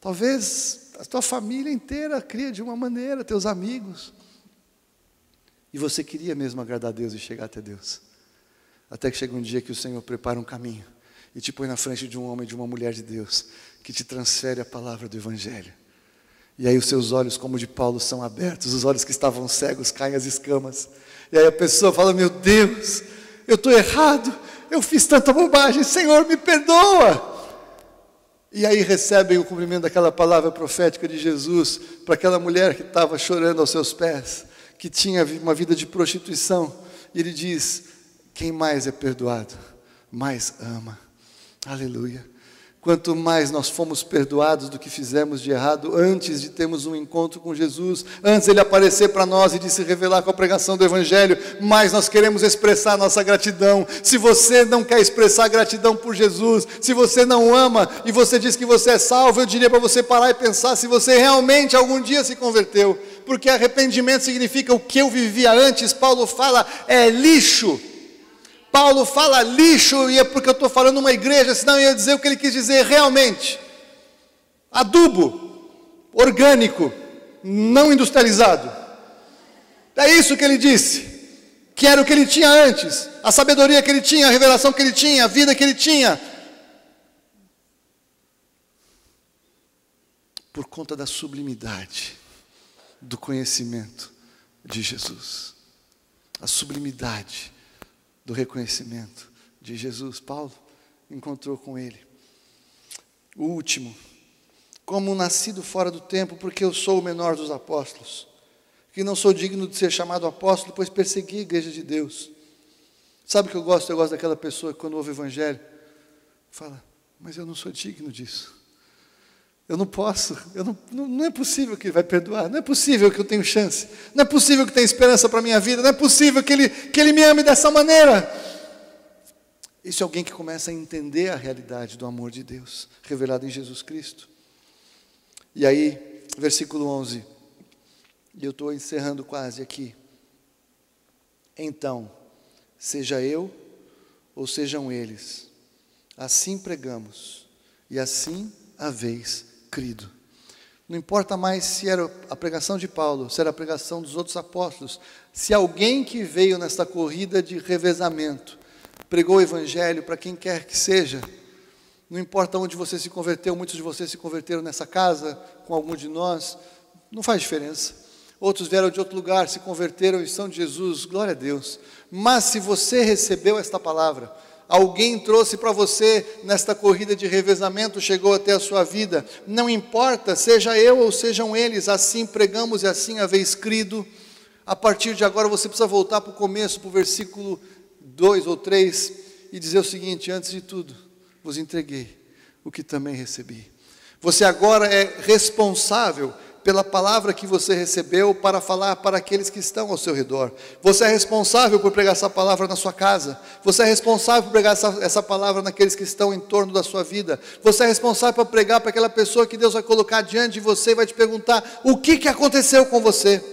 S1: talvez a tua família inteira cria de uma maneira, teus amigos, e você queria mesmo agradar a Deus e chegar até Deus, até que chega um dia que o Senhor prepara um caminho, e te põe na frente de um homem e de uma mulher de Deus, que te transfere a palavra do Evangelho. E aí os seus olhos, como de Paulo, são abertos, os olhos que estavam cegos caem as escamas. E aí a pessoa fala: meu Deus, eu estou errado, eu fiz tanta bobagem, Senhor, me perdoa. E aí recebem o cumprimento daquela palavra profética de Jesus para aquela mulher que estava chorando aos seus pés, que tinha uma vida de prostituição. E ele diz: quem mais é perdoado, mais ama. Aleluia. Quanto mais nós fomos perdoados do que fizemos de errado antes de termos um encontro com Jesus, antes Ele aparecer para nós e de se revelar com a pregação do Evangelho, mais nós queremos expressar nossa gratidão. Se você não quer expressar gratidão por Jesus, se você não ama e você diz que você é salvo, eu diria para você parar e pensar se você realmente algum dia se converteu, porque arrependimento significa o que eu vivia antes. Paulo fala, é lixo. Paulo fala lixo, e é porque eu estou falando uma igreja, senão eu ia dizer o que ele quis dizer realmente. adubo orgânico, não industrializado. É isso que ele disse. Que era o que ele tinha antes, a sabedoria que ele tinha, a revelação que ele tinha, a vida que ele tinha. Por conta da sublimidade do conhecimento de Jesus. A sublimidade do reconhecimento de Jesus. Paulo encontrou com ele. O último. Como nascido fora do tempo, porque eu sou o menor dos apóstolos. Que não sou digno de ser chamado apóstolo, pois persegui a igreja de Deus. Sabe o que eu gosto? Eu gosto daquela pessoa que quando ouve o evangelho, fala, mas eu não sou digno disso. Eu não posso, não é possível que ele vai perdoar, não é possível que eu tenha chance, não é possível que tenha esperança para a minha vida, não é possível que ele me ame dessa maneira. Isso é alguém que começa a entender a realidade do amor de Deus, revelado em Jesus Cristo. E aí, versículo 11, e eu estou encerrando quase aqui. Então, seja eu ou sejam eles, assim pregamos, e assim haveis crido. Não importa mais se era a pregação de Paulo, se era a pregação dos outros apóstolos, se alguém que veio nesta corrida de revezamento, pregou o evangelho para quem quer que seja, não importa onde você se converteu, muitos de vocês se converteram nessa casa, com algum de nós, não faz diferença. Outros vieram de outro lugar, se converteram e são de Jesus, glória a Deus. Mas se você recebeu esta palavra, alguém trouxe para você nesta corrida de revezamento, chegou até a sua vida, não importa, seja eu ou sejam eles, assim pregamos e assim haveis crido. A partir de agora você precisa voltar para o começo, para o versículo 2 ou 3, e dizer o seguinte: antes de tudo, vos entreguei o que também recebi. Você agora é responsável pela palavra que você recebeu para falar para aqueles que estão ao seu redor. Você é responsável por pregar essa palavra na sua casa. Você é responsável por pregar essa palavra naqueles que estão em torno da sua vida. Você é responsável por pregar para aquela pessoa que Deus vai colocar diante de você e vai te perguntar o que aconteceu com você.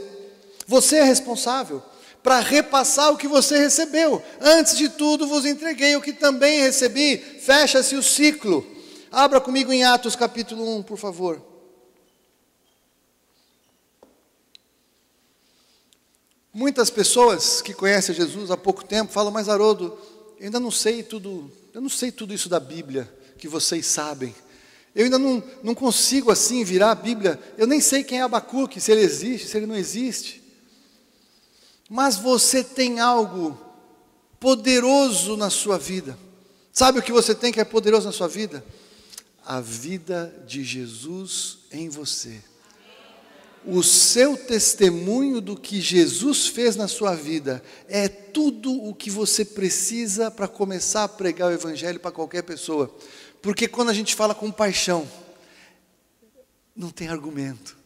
S1: Você é responsável para repassar o que você recebeu. Antes de tudo vos entreguei o que também recebi. Fecha-se o ciclo. Abra comigo em Atos capítulo 1, por favor. Muitas pessoas que conhecem Jesus há pouco tempo falam, mas Haroldo, eu ainda não sei tudo isso da Bíblia que vocês sabem. Eu ainda não consigo assim virar a Bíblia. Eu nem sei quem é Abacuque, se ele existe, se ele não existe. Mas você tem algo poderoso na sua vida. Sabe o que você tem que é poderoso na sua vida? A vida de Jesus em você. O seu testemunho do que Jesus fez na sua vida é tudo o que você precisa para começar a pregar o evangelho para qualquer pessoa. Porque quando a gente fala com paixão, não tem argumento.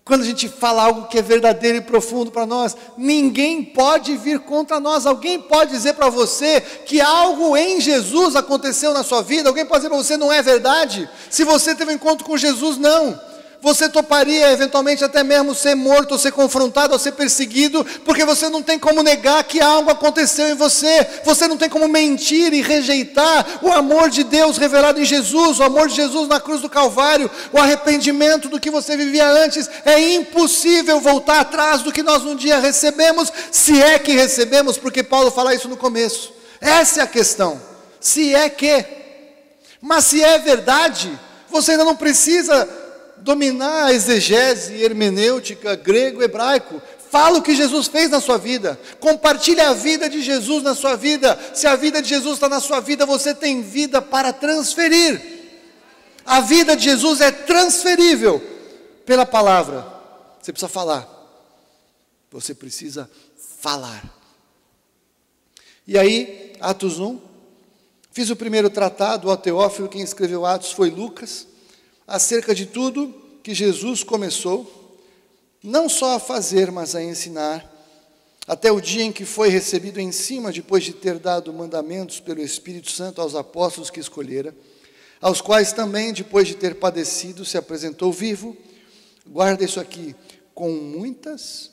S1: Quando a gente fala algo que é verdadeiro e profundo para nós, ninguém pode vir contra nós. Alguém pode dizer para você que algo em Jesus aconteceu na sua vida? Alguém pode dizer para você não é verdade? Se você teve um encontro com Jesus, não. Você toparia eventualmente até mesmo ser morto, ou ser confrontado, ou ser perseguido, porque você não tem como negar que algo aconteceu em você. Você não tem como mentir e rejeitar o amor de Deus revelado em Jesus, o amor de Jesus na cruz do Calvário, o arrependimento do que você vivia antes. É impossível voltar atrás do que nós um dia recebemos, se é que recebemos, porque Paulo fala isso no começo. Essa é a questão, se é que. Mas se é verdade, você ainda não precisa dominar a exegese hermenêutica grego-hebraico. Fala o que Jesus fez na sua vida. Compartilhe a vida de Jesus na sua vida. Se a vida de Jesus está na sua vida, você tem vida para transferir. A vida de Jesus é transferível pela palavra. Você precisa falar. Você precisa falar. E aí, Atos 1. Fiz o primeiro tratado, o Teófilo. Quem escreveu Atos foi Lucas. Acerca de tudo que Jesus começou, não só a fazer, mas a ensinar, até o dia em que foi recebido em cima, depois de ter dado mandamentos pelo Espírito Santo aos apóstolos que escolhera, aos quais também, depois de ter padecido, se apresentou vivo, guarda isso aqui, com muitas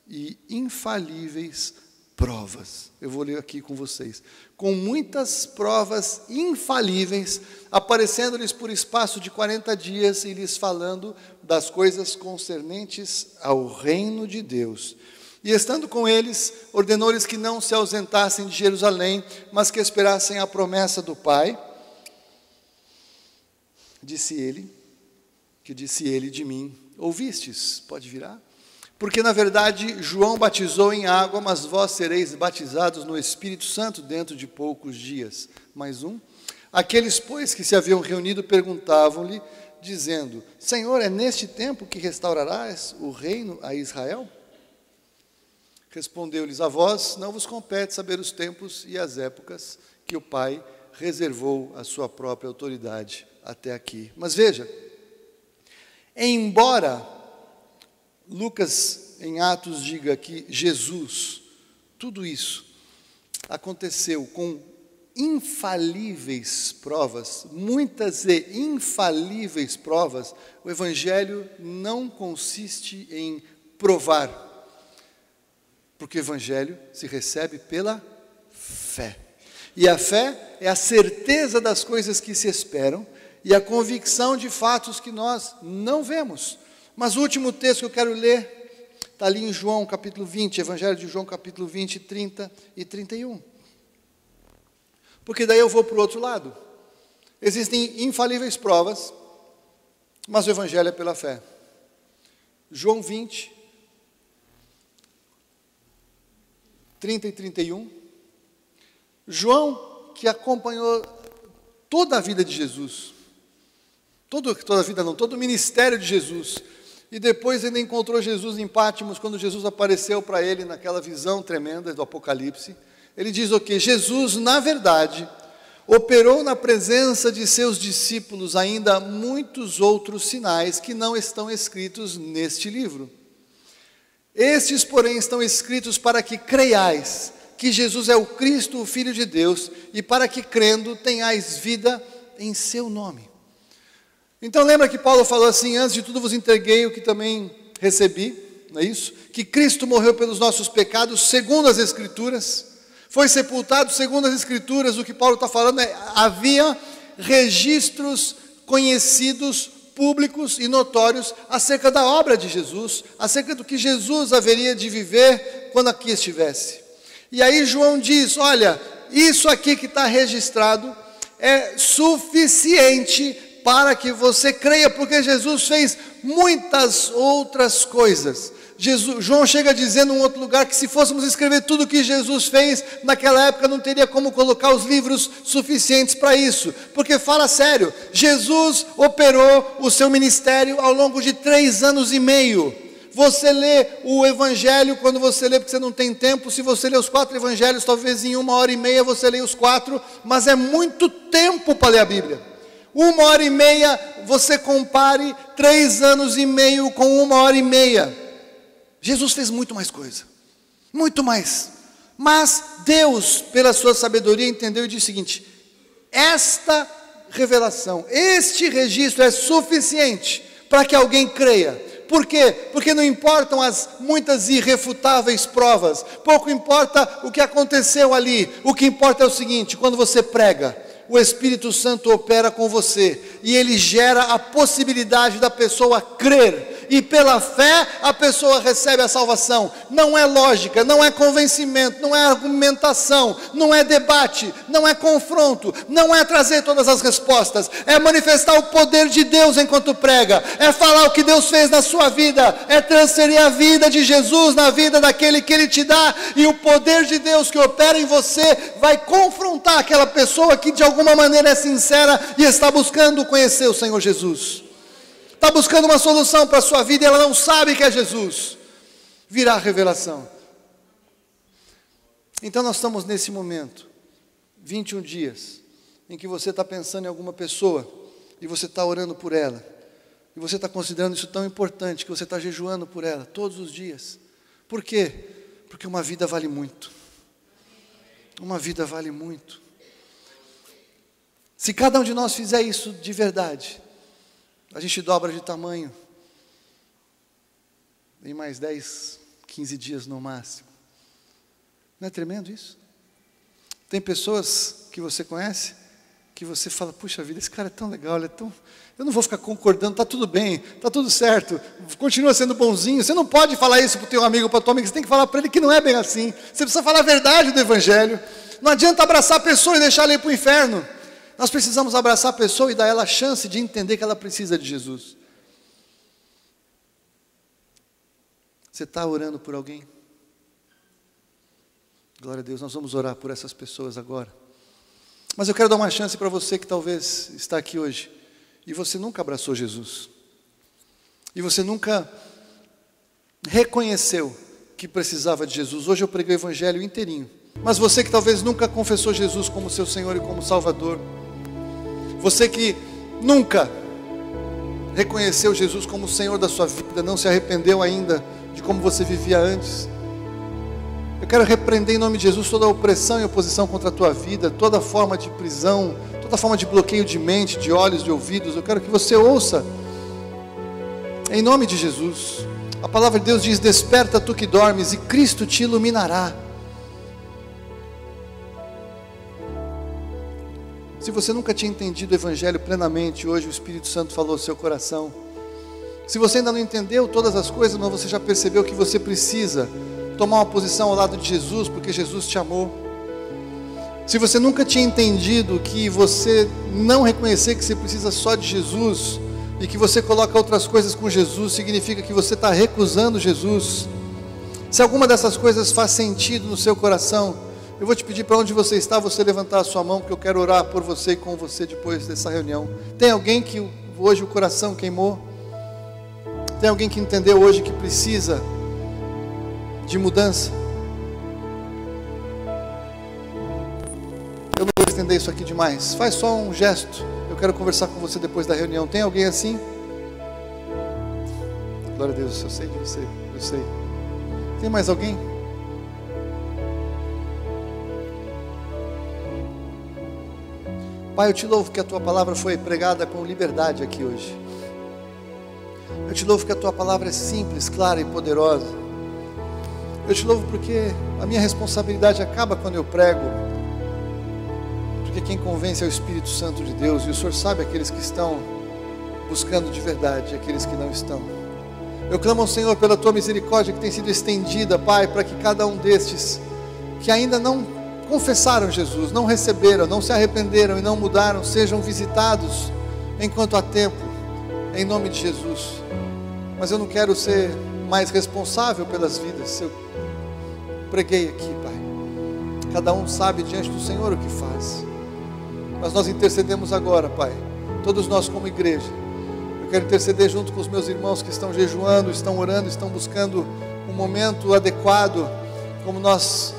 S1: e infalíveis provas. Eu vou ler aqui com vocês. Com muitas provas infalíveis, aparecendo-lhes por espaço de 40 dias e lhes falando das coisas concernentes ao reino de Deus. E estando com eles, ordenou-lhes que não se ausentassem de Jerusalém, mas que esperassem a promessa do Pai. Disse ele de mim, ouvistes? Pode virar? Porque, na verdade, João batizou em água, mas vós sereis batizados no Espírito Santo dentro de poucos dias. Mais um. Aqueles, pois, que se haviam reunido, perguntavam-lhe, dizendo, Senhor, é neste tempo que restaurarás o reino a Israel? Respondeu-lhes, a vós não vos compete saber os tempos e as épocas que o Pai reservou à sua própria autoridade até aqui. Mas veja, embora Lucas, em Atos, diga que Jesus, tudo isso aconteceu com infalíveis provas, muitas e infalíveis provas, o Evangelho não consiste em provar, porque o Evangelho se recebe pela fé. E a fé é a certeza das coisas que se esperam e a convicção de fatos que nós não vemos. Mas o último texto que eu quero ler está ali em João capítulo 20, Evangelho de João capítulo 20, 30 e 31. Porque daí eu vou para o outro lado. Existem infalíveis provas, mas o Evangelho é pela fé. João 20, 30 e 31. João, que acompanhou toda a vida de Jesus, todo o ministério de Jesus, e depois ainda encontrou Jesus em Pátimos, quando Jesus apareceu para ele naquela visão tremenda do Apocalipse. Ele diz o quê? Jesus, na verdade, operou na presença de seus discípulos ainda muitos outros sinais que não estão escritos neste livro. Estes, porém, estão escritos para que creiais que Jesus é o Cristo, o Filho de Deus, e para que, crendo, tenhais vida em seu nome. Então lembra que Paulo falou assim, antes de tudo vos entreguei o que também recebi, não é isso? Que Cristo morreu pelos nossos pecados, segundo as Escrituras, foi sepultado segundo as Escrituras. O que Paulo está falando é, havia registros conhecidos, públicos e notórios acerca da obra de Jesus, acerca do que Jesus haveria de viver quando aqui estivesse. E aí João diz, olha, isso aqui que está registrado é suficiente para que você creia, porque Jesus fez muitas outras coisas. João chega a dizer num outro lugar que se fôssemos escrever tudo o que Jesus fez, naquela época não teria como colocar os livros suficientes para isso, porque fala sério, Jesus operou o seu ministério ao longo de 3 anos e meio. Você lê o Evangelho, quando você lê, porque você não tem tempo, se você lê os 4 Evangelhos, talvez em 1h30 você lê os 4, mas é muito tempo para ler a Bíblia. 1h30, você compare 3 anos e meio com 1h30. Jesus fez muito mais coisa, muito mais. Mas Deus, pela sua sabedoria, entendeu e disse o seguinte, esta revelação, este registro é suficiente para que alguém creia. Por quê? Porque não importam as muitas irrefutáveis provas, pouco importa o que aconteceu ali, o que importa é o seguinte, quando você prega, o Espírito Santo opera com você, e ele gera a possibilidade da pessoa crer, e pela fé a pessoa recebe a salvação. Não é lógica, não é convencimento, não é argumentação, não é debate, não é confronto, não é trazer todas as respostas, é manifestar o poder de Deus enquanto prega, é falar o que Deus fez na sua vida, é transferir a vida de Jesus na vida daquele que Ele te dá, e o poder de Deus que opera em você vai confrontar aquela pessoa que de alguma maneira é sincera e está buscando conhecer o Senhor Jesus. Está buscando uma solução para a sua vida e ela não sabe que é Jesus. Virá a revelação. Então nós estamos nesse momento, 21 dias, em que você está pensando em alguma pessoa, e você está orando por ela, e você está considerando isso tão importante, que você está jejuando por ela, todos os dias. Por quê? Porque uma vida vale muito. Uma vida vale muito. Se cada um de nós fizer isso de verdade, a gente dobra de tamanho em mais 10, 15 dias no máximo. Não é tremendo isso? Tem pessoas que você conhece, que você fala, puxa vida, esse cara é tão legal, ele é tão... Eu não vou ficar concordando, está tudo bem, está tudo certo, continua sendo bonzinho. Você não pode falar isso para o teu amigo, para a tua amiga, você tem que falar para ele que não é bem assim. Você precisa falar a verdade do Evangelho. Não adianta abraçar a pessoa e deixar ela ir para o inferno. Nós precisamos abraçar a pessoa e dar a ela a chance de entender que ela precisa de Jesus. Você está orando por alguém? Glória a Deus, nós vamos orar por essas pessoas agora. Mas eu quero dar uma chance para você que talvez está aqui hoje e você nunca abraçou Jesus. E você nunca reconheceu que precisava de Jesus. Hoje eu preguei o Evangelho inteirinho. Mas você que talvez nunca confessou Jesus como seu Senhor e como Salvador. Você que nunca reconheceu Jesus como o Senhor da sua vida, não se arrependeu ainda de como você vivia antes. Eu quero repreender em nome de Jesus toda a opressão e oposição contra a tua vida, toda forma de prisão, toda forma de bloqueio de mente, de olhos, de ouvidos. Eu quero que você ouça, em nome de Jesus. A palavra de Deus diz, desperta tu que dormes e Cristo te iluminará. Se você nunca tinha entendido o Evangelho plenamente, hoje o Espírito Santo falou ao seu coração. Se você ainda não entendeu todas as coisas, mas você já percebeu que você precisa tomar uma posição ao lado de Jesus, porque Jesus te amou. Se você nunca tinha entendido que você não reconhecer que você precisa só de Jesus, e que você coloca outras coisas com Jesus, significa que você está recusando Jesus. Se alguma dessas coisas faz sentido no seu coração, eu vou te pedir para onde você está, você levantar a sua mão, porque eu quero orar por você e com você depois dessa reunião. Tem alguém que hoje o coração queimou? Tem alguém que entendeu hoje que precisa de mudança? Eu não vou estender isso aqui demais. Faz só um gesto. Eu quero conversar com você depois da reunião. Tem alguém assim? Glória a Deus, eu sei de você. Eu sei. Tem mais alguém? Pai, eu te louvo que a tua palavra foi pregada com liberdade aqui hoje. Eu te louvo que a tua palavra é simples, clara e poderosa. Eu te louvo porque a minha responsabilidade acaba quando eu prego, porque quem convence é o Espírito Santo de Deus, e o Senhor sabe aqueles que estão buscando de verdade e aqueles que não estão. Eu clamo ao Senhor pela tua misericórdia que tem sido estendida, Pai, para que cada um destes que ainda não confessaram Jesus, não receberam, não se arrependeram e não mudaram, sejam visitados enquanto há tempo, em nome de Jesus. Mas eu não quero ser mais responsável pelas vidas. Eu preguei aqui, Pai. Cada um sabe diante do Senhor o que faz. Mas nós intercedemos agora, Pai. Todos nós como igreja. Eu quero interceder junto com os meus irmãos que estão jejuando, estão orando, estão buscando um momento adequado, como nós,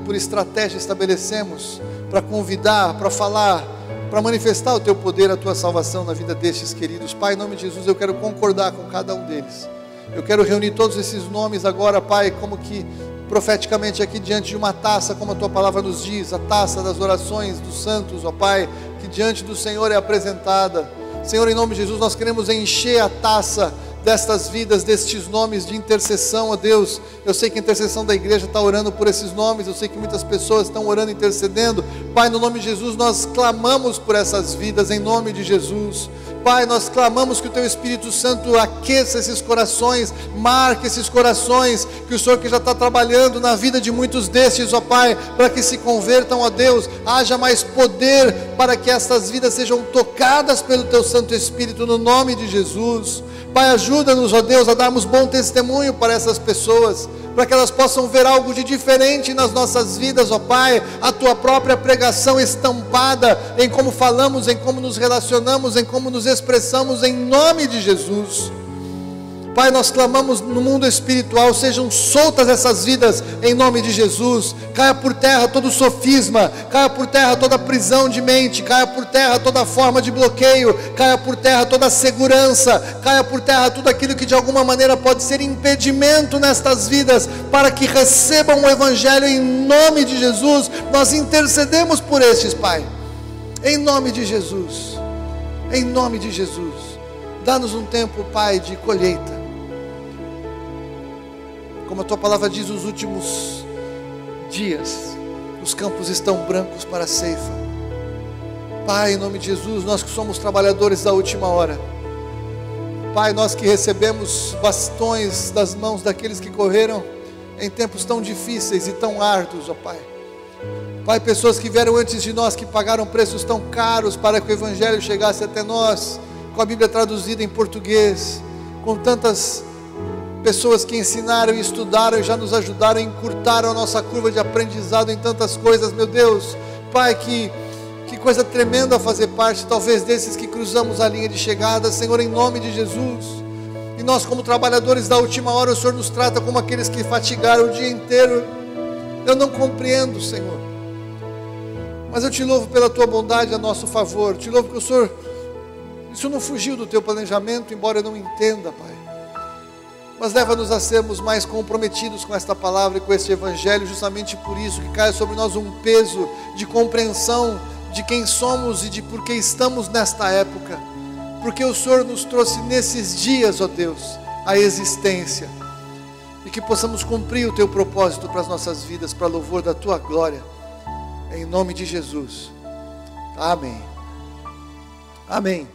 S1: por estratégia, estabelecemos, para convidar, para falar, para manifestar o teu poder, a tua salvação na vida destes queridos. Pai, em nome de Jesus, eu quero concordar com cada um deles. Eu quero reunir todos esses nomes agora, Pai, como que profeticamente aqui diante de uma taça, como a tua palavra nos diz, a taça das orações dos santos, ó Pai, que diante do Senhor é apresentada. Senhor, em nome de Jesus, nós queremos encher a taça destas vidas, destes nomes de intercessão, ó Deus. Eu sei que a intercessão da igreja está orando por esses nomes, eu sei que muitas pessoas estão orando, intercedendo. Pai, no nome de Jesus, nós clamamos por essas vidas, em nome de Jesus. Pai, nós clamamos que o Teu Espírito Santo aqueça esses corações, marque esses corações, que o Senhor que já está trabalhando na vida de muitos destes, ó Pai, para que se convertam, ó Deus, haja mais poder para que essas vidas sejam tocadas pelo Teu Santo Espírito, no nome de Jesus. Pai, ajuda-nos, ó Deus, a darmos bom testemunho para essas pessoas, para que elas possam ver algo de diferente nas nossas vidas, ó Pai, a Tua própria pregação estampada em como falamos, em como nos relacionamos, em como nos expressamos, em nome de Jesus. Pai, nós clamamos no mundo espiritual, sejam soltas essas vidas em nome de Jesus. Caia por terra todo sofisma, caia por terra toda prisão de mente, caia por terra toda forma de bloqueio, caia por terra toda segurança, caia por terra tudo aquilo que de alguma maneira pode ser impedimento nestas vidas, para que recebam o Evangelho em nome de Jesus. Nós intercedemos por estes, Pai, em nome de Jesus, em nome de Jesus. Dá-nos um tempo, Pai, de colheita. Como a Tua palavra diz, os últimos dias, os campos estão brancos para a ceifa. Pai, em nome de Jesus, nós que somos trabalhadores da última hora, Pai, nós que recebemos bastões das mãos daqueles que correram em tempos tão difíceis e tão árduos, ó Pai. Pai, pessoas que vieram antes de nós, que pagaram preços tão caros para que o Evangelho chegasse até nós, com a Bíblia traduzida em português, com tantas pessoas que ensinaram e estudaram e já nos ajudaram, encurtaram a nossa curva de aprendizado em tantas coisas, meu Deus. Pai, que coisa tremenda fazer parte, talvez, desses que cruzamos a linha de chegada, Senhor, em nome de Jesus. E nós, como trabalhadores da última hora, o Senhor nos trata como aqueles que fatigaram o dia inteiro. Eu não compreendo, Senhor, mas eu te louvo pela tua bondade a nosso favor. Te louvo que o Senhor, isso não fugiu do teu planejamento, embora eu não entenda, Pai. Mas leva-nos a sermos mais comprometidos com esta palavra e com este Evangelho, justamente por isso, que caia sobre nós um peso de compreensão de quem somos e de por que estamos nesta época. Porque o Senhor nos trouxe nesses dias, ó Deus, a existência. E que possamos cumprir o teu propósito para as nossas vidas, para louvor da tua glória. Em nome de Jesus. Amém. Amém.